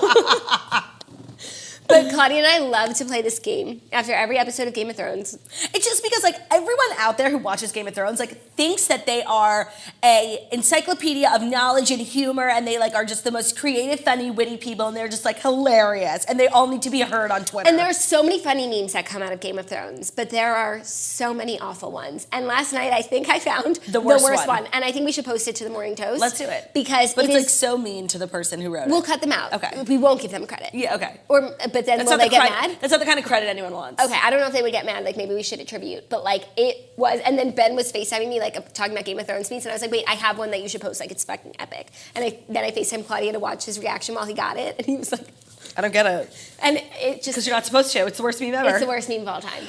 But Claudia and I love to play this game after every episode of Game of Thrones. It's just because like everyone out there who watches Game of Thrones like thinks that they are a encyclopedia of knowledge and humor, and they like are just the most creative, funny, witty people, and they're just like hilarious, and they all need to be heard on Twitter. And there are so many funny memes that come out of Game of Thrones, but there are so many awful ones. And last night I think I found the worst one, and I think we should post it to the Morning Toast. Let's do it because but it's like so mean to the person who wrote it. We'll cut them out. Okay. We won't give them credit. Yeah. Okay. But then will they get mad? That's not the kind of credit anyone wants. Okay, I don't know if they would get mad. Like maybe we should attribute, but like it was. And then Ben was FaceTiming me like talking about Game of Thrones memes, and I was like, wait, I have one that you should post. Like it's fucking epic. And then I FaceTimed Claudia to watch his reaction while he got it, and he was like, I don't get it. And it just because you're not supposed to. It's the worst meme ever. It's the worst meme of all time.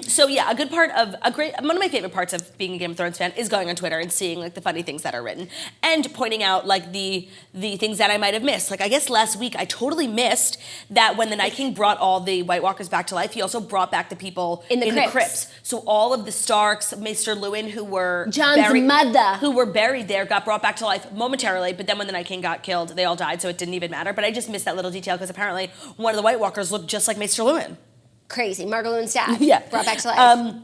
So yeah, one of my favorite parts of being a Game of Thrones fan is going on Twitter and seeing like the funny things that are written and pointing out like the things that I might have missed. Like I guess last week I totally missed that when the Night King brought all the White Walkers back to life, he also brought back the people in the crypts. So all of the Starks, Maester Lewin, who were Jon's mother, who were buried there, got brought back to life momentarily. But then when the Night King got killed, they all died, so it didn't even matter. But I just missed that little detail because apparently one of the White Walkers looked just like Maester Lewin. Crazy. Margot Lewin's dad. Yeah. Brought back to life.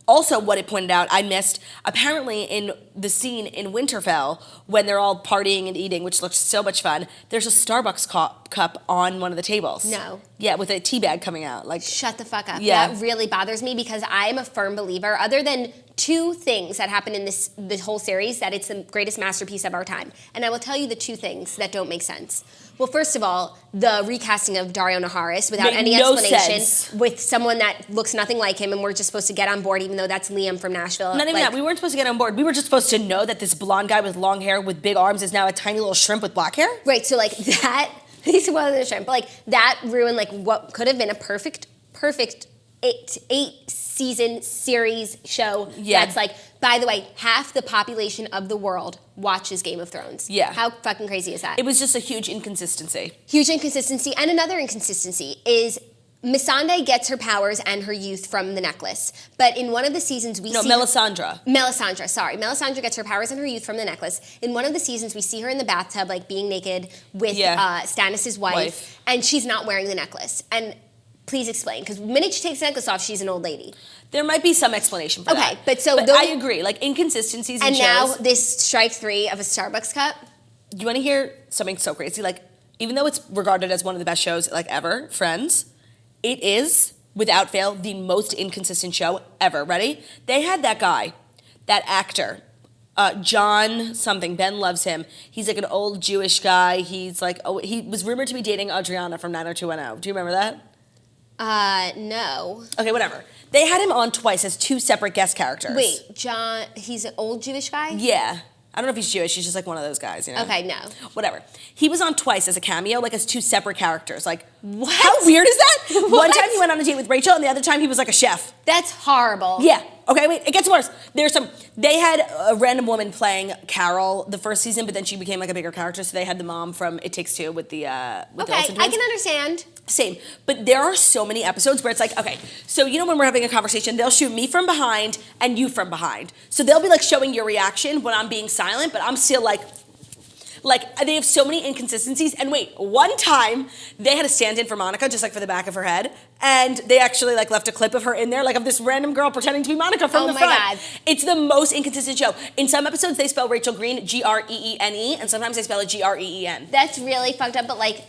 Also, what it pointed out, I missed, apparently in the scene in Winterfell, when they're all partying and eating, which looks so much fun, there's a Starbucks cup on one of the tables. No. Yeah, with a tea bag coming out. Like, shut the fuck up. Yeah. That really bothers me because I am a firm believer, other than two things that happen in this whole series, that it's the greatest masterpiece of our time. And I will tell you the two things that don't make sense. Well, first of all, the recasting of Dario Naharis without Made any no explanation sense. with someone that looks nothing like him, and we're just supposed to get on board even though that's Liam from Nashville. Not even that. We weren't supposed to get on board. We were just supposed to know that this blonde guy with long hair with big arms is now a tiny little shrimp with black hair. Right, so like that, he's one of the shrimp, but like that ruined like what could have been a perfect eight season series show. Yeah. That's like, by the way, half the population of the world watches Game of Thrones. Yeah. How fucking crazy is that? It was just a huge inconsistency. Huge inconsistency. And another inconsistency is Missandei gets her powers and her youth from the necklace. But in one of the seasons we see Melisandre gets her powers and her youth from the necklace. In one of the seasons we see her in the bathtub like being naked with Stannis' wife, and she's not wearing the necklace. And please explain, because the minute she takes the necklace off, she's an old lady. There might be some explanation for that. Okay, but I agree. Like inconsistencies in and shows. now this strike three of a Starbucks cup. Do you want to hear something so crazy? Like, even though it's regarded as one of the best shows like ever, Friends, it is without fail the most inconsistent show ever. Ready? They had that guy, that actor, John something. Ben loves him. He's like an old Jewish guy. He's like, he was rumored to be dating Adriana from 90210. Do you remember that? No. Okay, whatever. They had him on twice as two separate guest characters. Wait, John, he's an old Jewish guy? Yeah. I don't know if he's Jewish. He's just like one of those guys, you know? Okay, no. Whatever. He was on twice as a cameo, like as two separate characters. Like, what? How weird is that? One time he went on a date with Rachel, and the other time he was like a chef. That's horrible. Yeah. Okay, wait, it gets worse. They had a random woman playing Carol the first season, but then she became like a bigger character, so they had the mom from It Takes Two with the Olsen twins. I can understand. Same. But there are so many episodes where it's like, okay, so you know when we're having a conversation, they'll shoot me from behind and you from behind. So they'll be like showing your reaction when I'm being silent, but I'm still like they have so many inconsistencies. And wait, one time they had a stand-in for Monica, just like for the back of her head, and they actually like left a clip of her in there, like of this random girl pretending to be Monica from the front. Oh my God. It's the most inconsistent show. In some episodes they spell Rachel Green Greene, and sometimes they spell it Green. That's really fucked up, but like,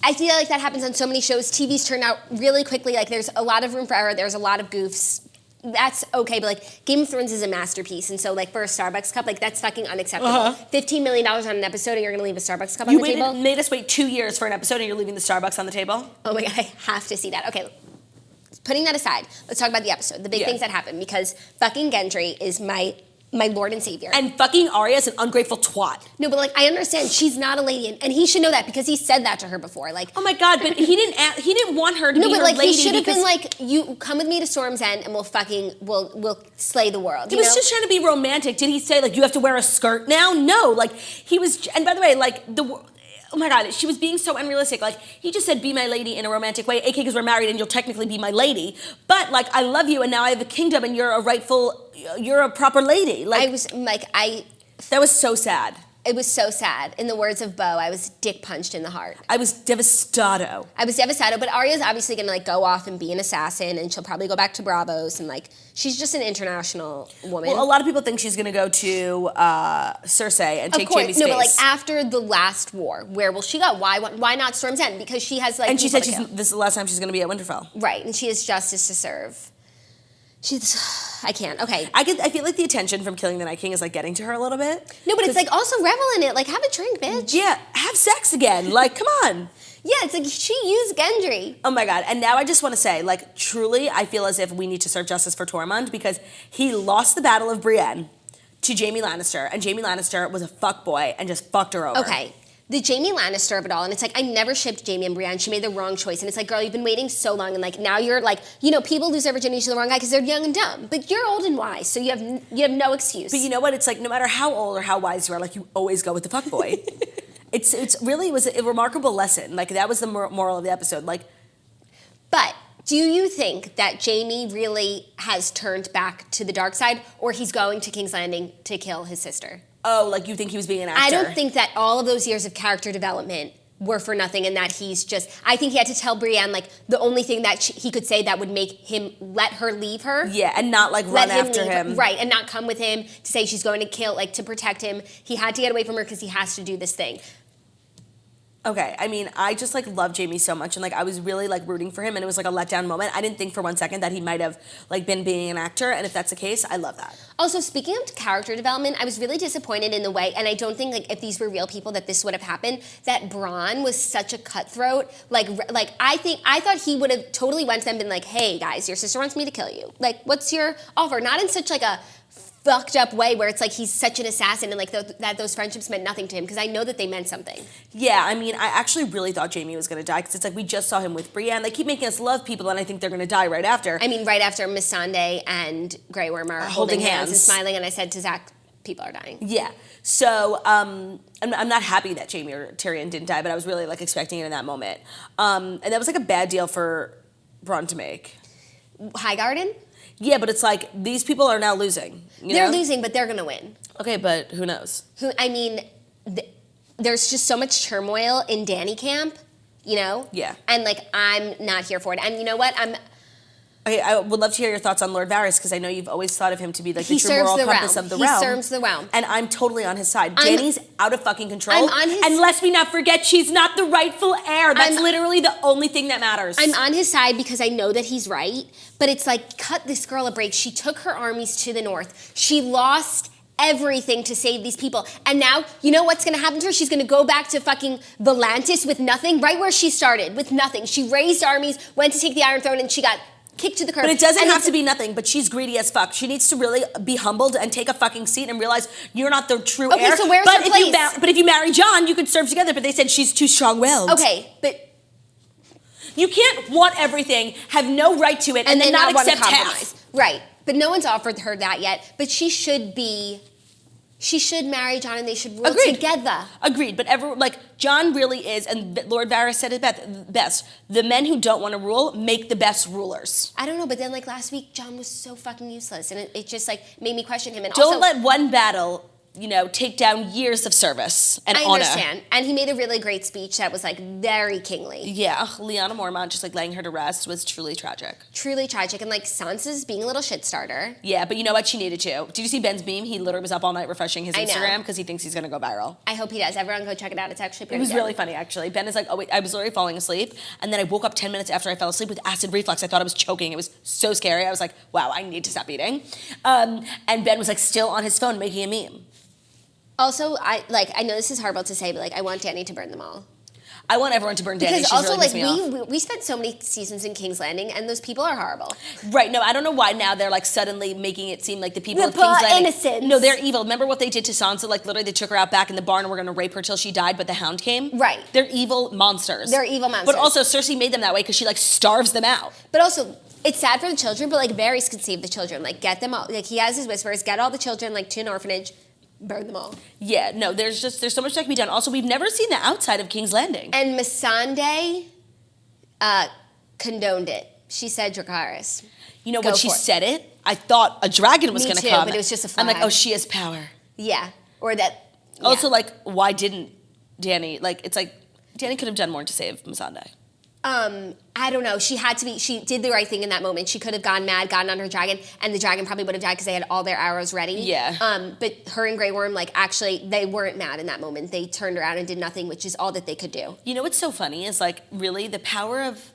I feel like that happens on so many shows. TV's turn out really quickly. Like, there's a lot of room for error. There's a lot of goofs. That's okay, but like, Game of Thrones is a masterpiece, and so like for a Starbucks cup, like that's fucking unacceptable. $15 million on an episode, and you're gonna leave a Starbucks cup on the table? You made us wait 2 years for an episode, and you're leaving the Starbucks on the table? Oh my God, I have to see that. Okay, putting that aside, let's talk about the episode, the big things that happen, because fucking Gendry is my Lord and Savior. And fucking Arya's an ungrateful twat. No, but like, I understand she's not a lady, and he should know that because he said that to her before. Like, oh my God, but he didn't want her to be her lady. No, but like, he should have been like, you come with me to Storm's End, and we'll slay the world. He was just trying to be romantic. Did he say like you have to wear a skirt now? No, like he was. And by the way, like oh my God, she was being so unrealistic. Like, he just said, be my lady in a romantic way, aka because we're married and you'll technically be my lady. But, like, I love you and now I have a kingdom and you're a proper lady. Like, I was, like, that was so sad. It was so sad. In the words of Bo, I was dick punched in the heart. I was devastado. But Arya's obviously gonna like go off and be an assassin, and she'll probably go back to Bravos, and like she's just an international woman. Well, a lot of people think she's gonna go to Cersei and take Jaime's No, space. but like after the last war, where will she go? Why not Storm's End? Because she has like. And she said this is the last time she's gonna be at Winterfell. Right, and she has justice to serve. I can't. Okay. I feel like the attention from killing the Night King is like getting to her a little bit. No, but it's like also revel in it. Like have a drink, bitch. Yeah, have sex again. Like, come on. Yeah, it's like she used Gendry. Oh my God. And now I just want to say, like, truly, I feel as if we need to serve justice for Tormund because he lost the Battle of Brienne to Jaime Lannister, and Jaime Lannister was a fuckboy and just fucked her over. Okay. The Jaime Lannister of it all, and it's like, I never shipped Jaime and Brienne. She made the wrong choice. And it's like, girl, you've been waiting so long, and like, now you're like, you know, people lose their virginity to the wrong guy because they're young and dumb. But you're old and wise, so you have no excuse. But you know what? It's like, no matter how old or how wise you are, like, you always go with the fuckboy. It really was a remarkable lesson. Like, that was the moral of the episode. Like, but do you think that Jaime really has turned back to the dark side, or he's going to King's Landing to kill his sister? Oh, like you think he was being an actor? I don't think that all of those years of character development were for nothing, and that he's just. I think he had to tell Brienne like the only thing that he could say that would make him let her leave her. Yeah, and not like run after him. Right, and not come with him to say she's going to kill, like to protect him. He had to get away from her because he has to do this thing. Okay, I mean, I just like love Jaime so much, and like I was really like rooting for him, and it was like a letdown moment. I didn't think for one second that he might have like been being an actor, and if that's the case, I love that. Also, speaking of character development, I was really disappointed in the way, and I don't think like if these were real people that this would have happened. That Bronn was such a cutthroat. Like I thought he would have totally went to them and been like, "Hey guys, your sister wants me to kill you. Like, what's your offer?" Not in such like a fucked up way where it's like he's such an assassin and like that those friendships meant nothing to him, because I know that they meant something. Yeah, I mean, I actually really thought Jaime was going to die because it's like we just saw him with Brienne. They keep making us love people, and I think they're going to die right after. I mean, right after Missandei and Grey Worm are holding hands and smiling, and I said to Zach, people are dying. Yeah. So I'm not happy that Jaime or Tyrion didn't die, but I was really like expecting it in that moment. And that was like a bad deal for Bronn to make. Highgarden? Yeah, but it's like these people are now losing. They're losing, but they're going to win. Okay, but who knows? There's just so much turmoil in Dany camp, you know? Yeah. And like, I'm not here for it. And you know what? Okay, I would love to hear your thoughts on Lord Varys, because I know you've always thought of him to be like the true moral compass of the realm. He serves the realm. And I'm totally on his side. Dany's out of fucking control. I'm on his and let's we not forget, she's not the rightful heir. That's literally the only thing that matters. I'm on his side because I know that he's right, but it's like, cut this girl a break. She took her armies to the north. She lost everything to save these people. And now, you know what's going to happen to her? She's going to go back to fucking Volantis with nothing, right where she started, with nothing. She raised armies, went to take the Iron Throne, and she got kicked to the curb. But it doesn't have to be nothing, but she's greedy as fuck. She needs to really be humbled and take a fucking seat and realize you're not the true heir. Okay, so where's her place? But if you marry Jon, you could serve together, but they said she's too strong-willed. Okay, but you can't want everything, have no right to it, and then not accept half. Right, but no one's offered her that yet. But she should marry Jon, and they should rule together. Agreed, but Jon really is, and Lord Varys said it best, the men who don't want to rule make the best rulers. I don't know, but then like last week, Jon was so fucking useless, and it just like made me question him. And don't also, let one battle, take down years of service and honor. I understand. And he made a really great speech that was like very kingly. Yeah, Lyanna Mormont just like laying her to rest was truly tragic. Truly tragic. And like Sansa's being a little shit starter. Yeah, but you know what? She needed to. Did you see Ben's meme? He literally was up all night refreshing his Instagram because he thinks he's going to go viral. I hope he does. Everyone go check it out. It's actually pretty good. It was really funny, actually. Ben is like, oh wait, I was literally falling asleep. And then I woke up 10 minutes after I fell asleep with acid reflux. I thought I was choking. It was so scary. I was like, wow, I need to stop eating. And Ben was like still on his phone making a meme. Also, I know this is horrible to say, but like I want Dany to burn them all. I want everyone to burn Dany. Because She's also really we spent so many seasons in King's Landing, and those people are horrible. Right? No, I don't know why now they're like suddenly making it seem like the people of poor King's Landing. Innocents. No, they're evil. Remember what they did to Sansa? Like literally, they took her out back in the barn and were going to rape her till she died, but the Hound came. Right. They're evil monsters. They're evil monsters. But also, Cersei made them that way because she like starves them out. But also, it's sad for the children. But like Varys could save the children. Like get them all. Like he has his whispers. Get all the children like to an orphanage. Burn them all. Yeah, no, there's so much that can be done. Also, we've never seen the outside of King's Landing. And Missandei condoned it. She said Dracarys. You know, when she said it, I thought a dragon was going to come. But it was just a flag. I'm like, oh, she has power. Yeah, or that Also, like, why didn't Danny, like, it's like, Danny could have done more to save Missandei. I don't know. She did the right thing in that moment. She could have gone mad, gotten on her dragon, and the dragon probably would have died because they had all their arrows ready. Yeah. But her and Grey Worm, like, actually, they weren't mad in that moment. They turned around and did nothing, which is all that they could do. You know what's so funny is, like, really the power of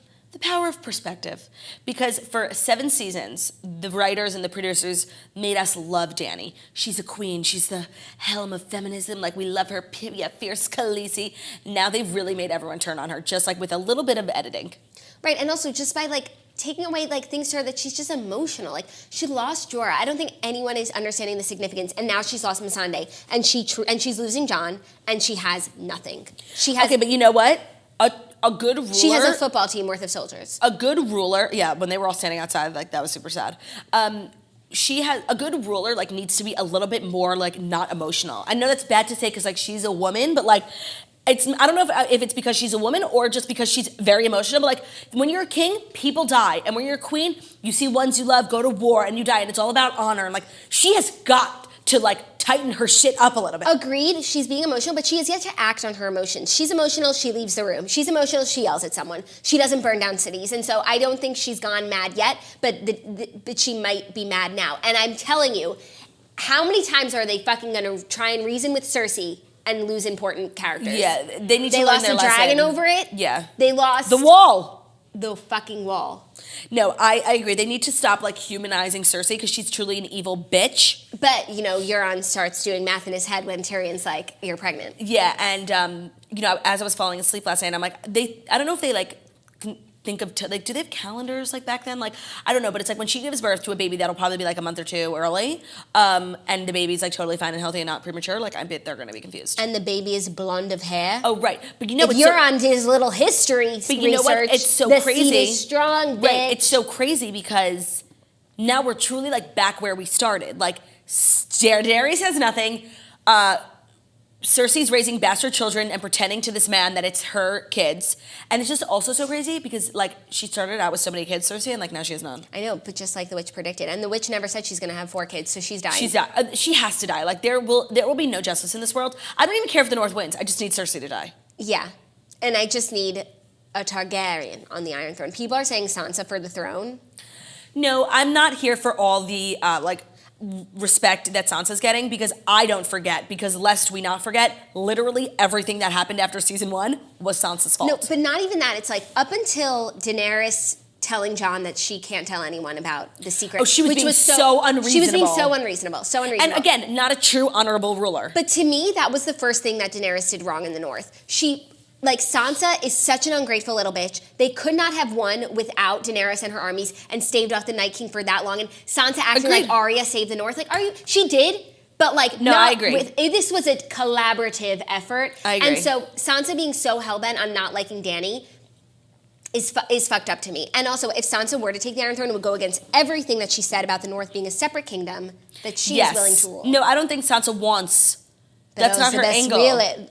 perspective. Because for 7 seasons, the writers and the producers made us love Danny. She's a queen. She's the helm of feminism. Like, we love her, fierce Khaleesi. Now they've really made everyone turn on her, just like with a little bit of editing. Right, and also just by, like, taking away, like, things to her that she's just emotional. Like, she lost Jorah. I don't think anyone is understanding the significance. And now she's lost Missandei. And she's losing Jon, and she has nothing. She has... Okay, but you know what? A good ruler... She has a football team worth of soldiers. A good ruler... Yeah, when they were all standing outside, like, that was super sad. She has... A good ruler, like, needs to be a little bit more, like, not emotional. I know that's bad to say because, like, she's a woman, but, like... I don't know if it's because she's a woman or just because she's very emotional, but like when you're a king, people die. And when you're a queen, you see ones you love go to war and you die and it's all about honor. And like she has got to like tighten her shit up a little bit. Agreed, she's being emotional, but she has yet to act on her emotions. She's emotional, she leaves the room. She's emotional, she yells at someone. She doesn't burn down cities. And so I don't think she's gone mad yet, but she might be mad now. And I'm telling you, how many times are they fucking gonna try and reason with Cersei and lose important characters? Yeah, they need to learn their lesson. They lost the dragon over it. Yeah. They lost... The wall. The fucking wall. No, I agree. They need to stop, like, humanizing Cersei because she's truly an evil bitch. But, you know, Euron starts doing math in his head when Tyrion's like, you're pregnant. Yeah, and, you know, as I was falling asleep last night, I'm like, I don't know if they, like... think of, like, do they have calendars like back then? Like, I don't know, but it's like when she gives birth to a baby, that'll probably be like a month or 2 early, and the baby's like totally fine and healthy and not premature. Like, I bet they're gonna be confused. And the baby is blonde of hair. Oh, right, but you know, if you're on his little history but you know what? It's so the crazy. Seed is strong, bitch. Right, it's so crazy because now we're truly like back where we started. Like, Daenerys has nothing. Cersei's raising bastard children and pretending to this man that it's her kids. And it's just also so crazy because, like, she started out with so many kids, Cersei, and, like, now she has none. I know, but just like the witch predicted. And the witch never said she's going to have 4 kids, so she's dying. She has to die. Like, there will be no justice in this world. I don't even care if the North wins. I just need Cersei to die. Yeah. And I just need a Targaryen on the Iron Throne. People are saying Sansa for the throne. No, I'm not here for all the, respect that Sansa's getting because I don't forget, because lest we not forget, literally everything that happened after season 1 was Sansa's fault. No, but not even that. It's like up until Daenerys telling Jon that she can't tell anyone about the secret. Oh, she was being so unreasonable. She was being so unreasonable. And again, not a true honorable ruler. But to me, that was the first thing that Daenerys did wrong in the North. Like, Sansa is such an ungrateful little bitch. They could not have won without Daenerys and her armies and staved off the Night King for that long. And Sansa acting like Arya saved the North. Like, she did, but like, no, I agree. This was a collaborative effort. I agree. And so Sansa being so hellbent on not liking Dany is fucked up to me. And also, if Sansa were to take the Iron Throne, it would go against everything that she said about the North being a separate kingdom that she is willing to rule. No, I don't think Sansa wants... That's not her angle.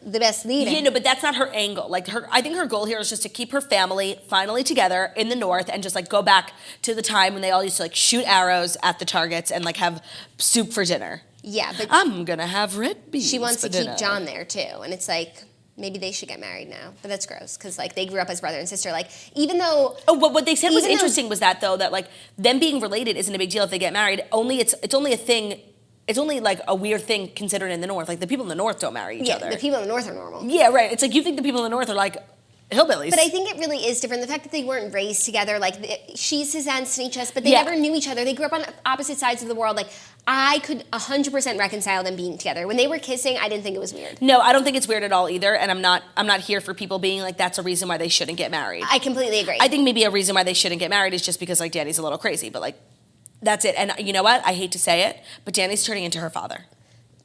The best leader. Yeah, no, but that's not her angle. Like, I think her goal here is just to keep her family finally together in the North and just, like, go back to the time when they all used to, like, shoot arrows at the targets and, like, have soup for dinner. Yeah, but... I'm gonna have red beans She wants for to dinner. Keep Jon there, too. And it's like... Maybe they should get married now, but that's gross because like they grew up as brother and sister. Like even though what they said was interesting was that though that like them being related isn't a big deal if they get married. It's only a thing. It's only like a weird thing considered in the North. Like the people in the North don't marry each other. Yeah, the people in the North are normal. Yeah, right. It's like you think the people in the North are like hillbillies. But I think it really is different. The fact that they weren't raised together, like she's his aunt and each other, but they never knew each other. They grew up on opposite sides of the world. Like I could 100% reconcile them being together. When they were kissing, I didn't think it was weird. No, I don't think it's weird at all either. And I'm not here for people being like that's a reason why they shouldn't get married. I completely agree. I think maybe a reason why they shouldn't get married is just because like Dany's a little crazy, but like that's it. And you know what? I hate to say it, but Dany's turning into her father.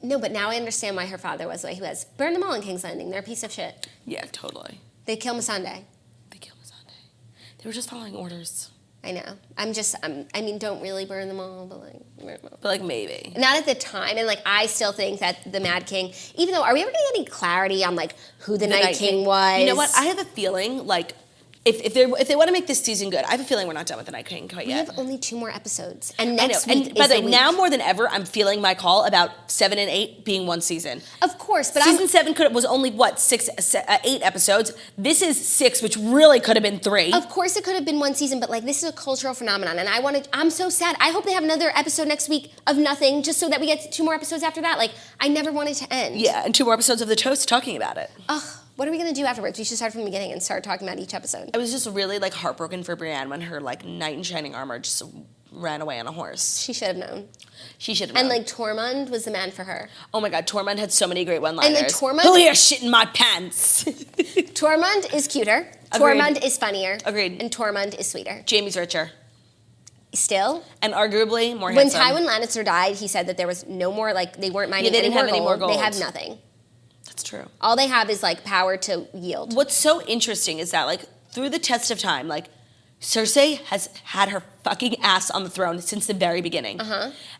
No, but now I understand why her father was the way he was. Burn them all in King's Landing. They're a piece of shit. Yeah, totally. They kill Missandei. They were just following orders. I know. I mean, don't really burn them all, but like, burn them all. But like maybe. Not at the time, and like I still think that the Mad King, even though, are we ever gonna get any clarity on like who the Night King was? You know what? I have a feeling like If they want to make this season good, I have a feeling we're not done with the Night King quite yet. We have only 2 more episodes, and next I know. week And by is the the way, week. now more than ever, I'm feeling my call about 7 and 8 being one season. Of course, but Season 7 was only what 8 episodes. This is 6, which really could have been 3. Of course, it could have been one season, but like this is a cultural phenomenon, and I'm so sad. I hope they have another episode next week of nothing, just so that we get 2 more episodes after that. Like I never want it to end. Yeah, and 2 more episodes of The Toast talking about it. Ugh. What are we gonna do afterwards? We should start from the beginning and start talking about each episode. I was just really like heartbroken for Brienne when her like knight in shining armor just ran away on a horse. She should have known. She should have And known. like Tormund was the man for her. Oh my god, Tormund had so many great one-liners. And like Tormund, who here shit in my pants? Tormund is cuter. Agreed. Tormund is funnier. Agreed. And Tormund is sweeter. Jamie's richer. Still, And arguably more when handsome. Tywin Lannister died, he said that there was no more like they weren't mining they didn't have any more gold. They gold. have nothing. That's true. All they have is like power to yield. What's so interesting is that like through the test of time, like Cersei has had her fucking ass on the throne since the very beginning.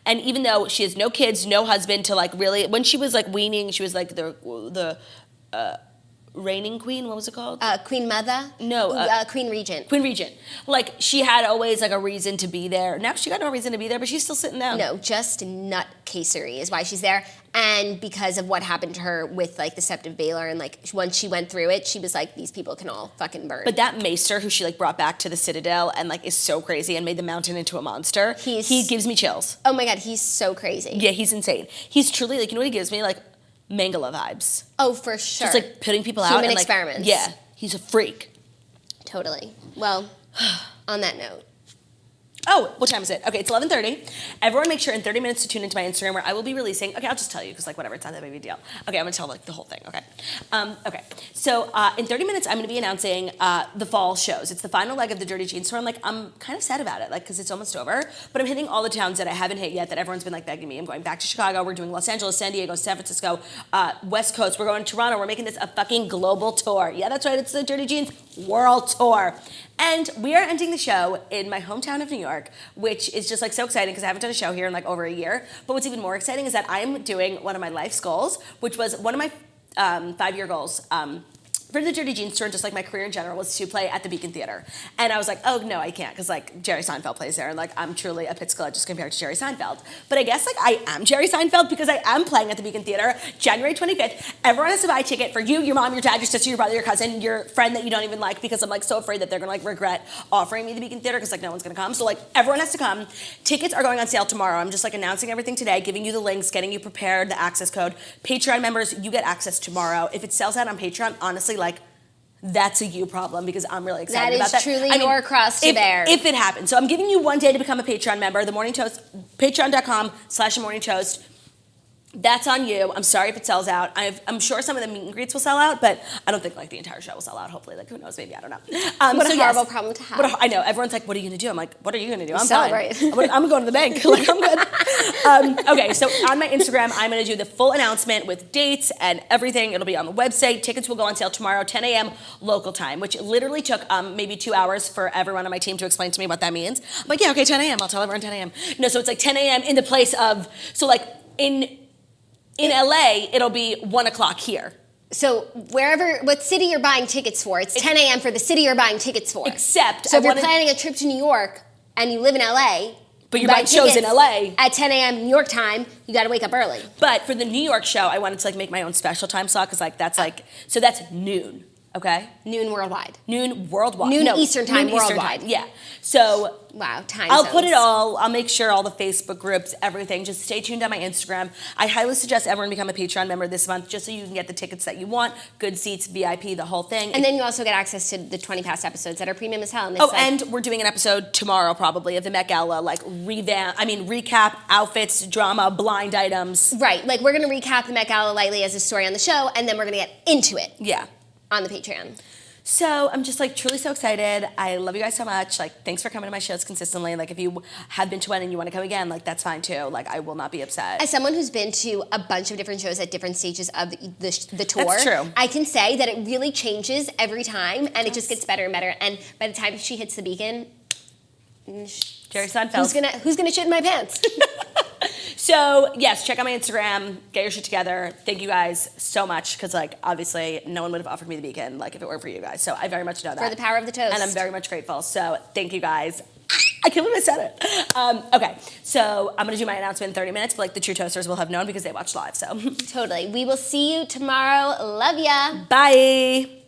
And even though she has no kids, no husband to like really, when she was like weaning, she was like the reigning queen. What was it called? Queen Mother? No, Queen Regent. Queen Regent. Like she had always like a reason to be there. Now she got no reason to be there, but she's still sitting down. No, just nutcasery is why she's there. And because of what happened to her with like the Sept of Baelor, and like once she went through it, she was like, these people can all fucking burn. But that Maester who she like brought back to the Citadel and like is so crazy and made the mountain into a monster, he gives me chills. Oh my god, he's so crazy. Yeah, he's insane. He's truly like, you know what he gives me? Like Mangala vibes. Oh, for sure. Just like putting people out. Human and, like, experiments. Yeah, he's a freak. Totally. Well, on that note. Oh, what time is it? Okay, it's 11:30. Everyone make sure in 30 minutes to tune into my Instagram where I will be releasing, okay, I'll just tell you because like whatever, it's not that big of a deal. Okay, I'm gonna tell like the whole thing, okay? So in 30 minutes, I'm gonna be announcing the fall shows. It's the final leg of the Dirty Jeans tour. I'm kind of sad about it, like, because it's almost over, but I'm hitting all the towns that I haven't hit yet that everyone's been like begging me. I'm going back to Chicago, we're doing Los Angeles, San Diego, San Francisco, West Coast, we're going to Toronto, we're making this a fucking global tour. Yeah, that's right, it's the Dirty Jeans World Tour. And we are ending the show in my hometown of New York, which is just like so exciting because I haven't done a show here in like over a year. But what's even more exciting is that I am doing one of my life's goals, which was one of my 5-year goals. For the Dirty Jeans tour, and just like my career in general, was to play at the Beacon Theater. And I was like, oh no, I can't, because like Jerry Seinfeld plays there, and like I'm truly a Pitscola just compared to Jerry Seinfeld. But I guess like I am Jerry Seinfeld because I am playing at the Beacon Theater January 25th. Everyone has to buy a ticket for you, your mom, your dad, your sister, your brother, your cousin, your friend that you don't even like, because I'm like so afraid that they're gonna like regret offering me the Beacon Theater because like no one's gonna come. So like everyone has to come. Tickets are going on sale tomorrow. I'm just like announcing everything today, giving you the links, getting you prepared, the access code. Patreon members, you get access tomorrow. If it sells out on Patreon, honestly, like that's a you problem because I'm really excited about that. That is truly your cross to bear. If it happens. So I'm giving you one day to become a Patreon member. The Morning Toast, patreon.com/Morning Toast. That's on you. I'm sorry if it sells out. I'm sure some of the meet and greets will sell out, but I don't think like the entire show will sell out. Hopefully, like who knows? Maybe I don't know. What a horrible problem to have. I know. Everyone's like, "What are you gonna do?" I'm like, "What are you gonna do?" I'm Celebrate. fine. I'm going to the bank. Like I'm good. Okay, so on my Instagram, I'm gonna do the full announcement with dates and everything. It'll be on the website. Tickets will go on sale tomorrow, 10 a.m. local time, which literally took maybe 2 hours for everyone on my team to explain to me what that means. I'm like, yeah, okay, 10 a.m. I'll tell everyone 10 a.m. No, so it's like 10 a.m. in the place of like in LA, it'll be 1 o'clock here. So what city you're buying tickets for, it's 10 a.m. for the city you're buying tickets for. Except, so if you're planning a trip to New York and you live in LA, but you're buying shows in LA at 10 a.m. New York time, you got to wake up early. But for the New York show, I wanted to like make my own special time slot because like that's like so that's noon. Okay. Noon worldwide. Noon worldwide. Noon Eastern time noon worldwide. Eastern time. Yeah. So wow, time I'll zones. put it all. I'll make sure all the Facebook groups, everything. Just stay tuned on my Instagram. I highly suggest everyone become a Patreon member this month, just so you can get the tickets that you want, good seats, VIP, the whole thing. And then you also get access to the 20 past episodes that are premium as hell. And and we're doing an episode tomorrow probably of the Met Gala, like recap, outfits, drama, blind items. Right, like we're gonna recap the Met Gala lightly as a story on the show, and then we're gonna get into it. Yeah. On the Patreon. So I'm just like truly so excited. I love you guys so much. Like thanks for coming to my shows consistently. Like if you have been to one and you want to come again, like that's fine too. Like I will not be upset. As someone who's been to a bunch of different shows at different stages of the tour, that's true. I can say that it really changes every time, and it just gets better and better. And by the time she hits the Beacon, Jerry Seinfeld. Who's gonna shit in my pants? So yes, check out my Instagram. Get your shit together. Thank you guys so much because like obviously no one would have offered me the beacon like if it weren't for you guys. So I very much know that. For the power of the toast. And I'm very much grateful. So thank you guys. I can't believe I said it. Okay, so I'm gonna do my announcement in 30 minutes, but like the true toasters will have known because they watched live. So Totally. We will see you tomorrow. Love ya. Bye.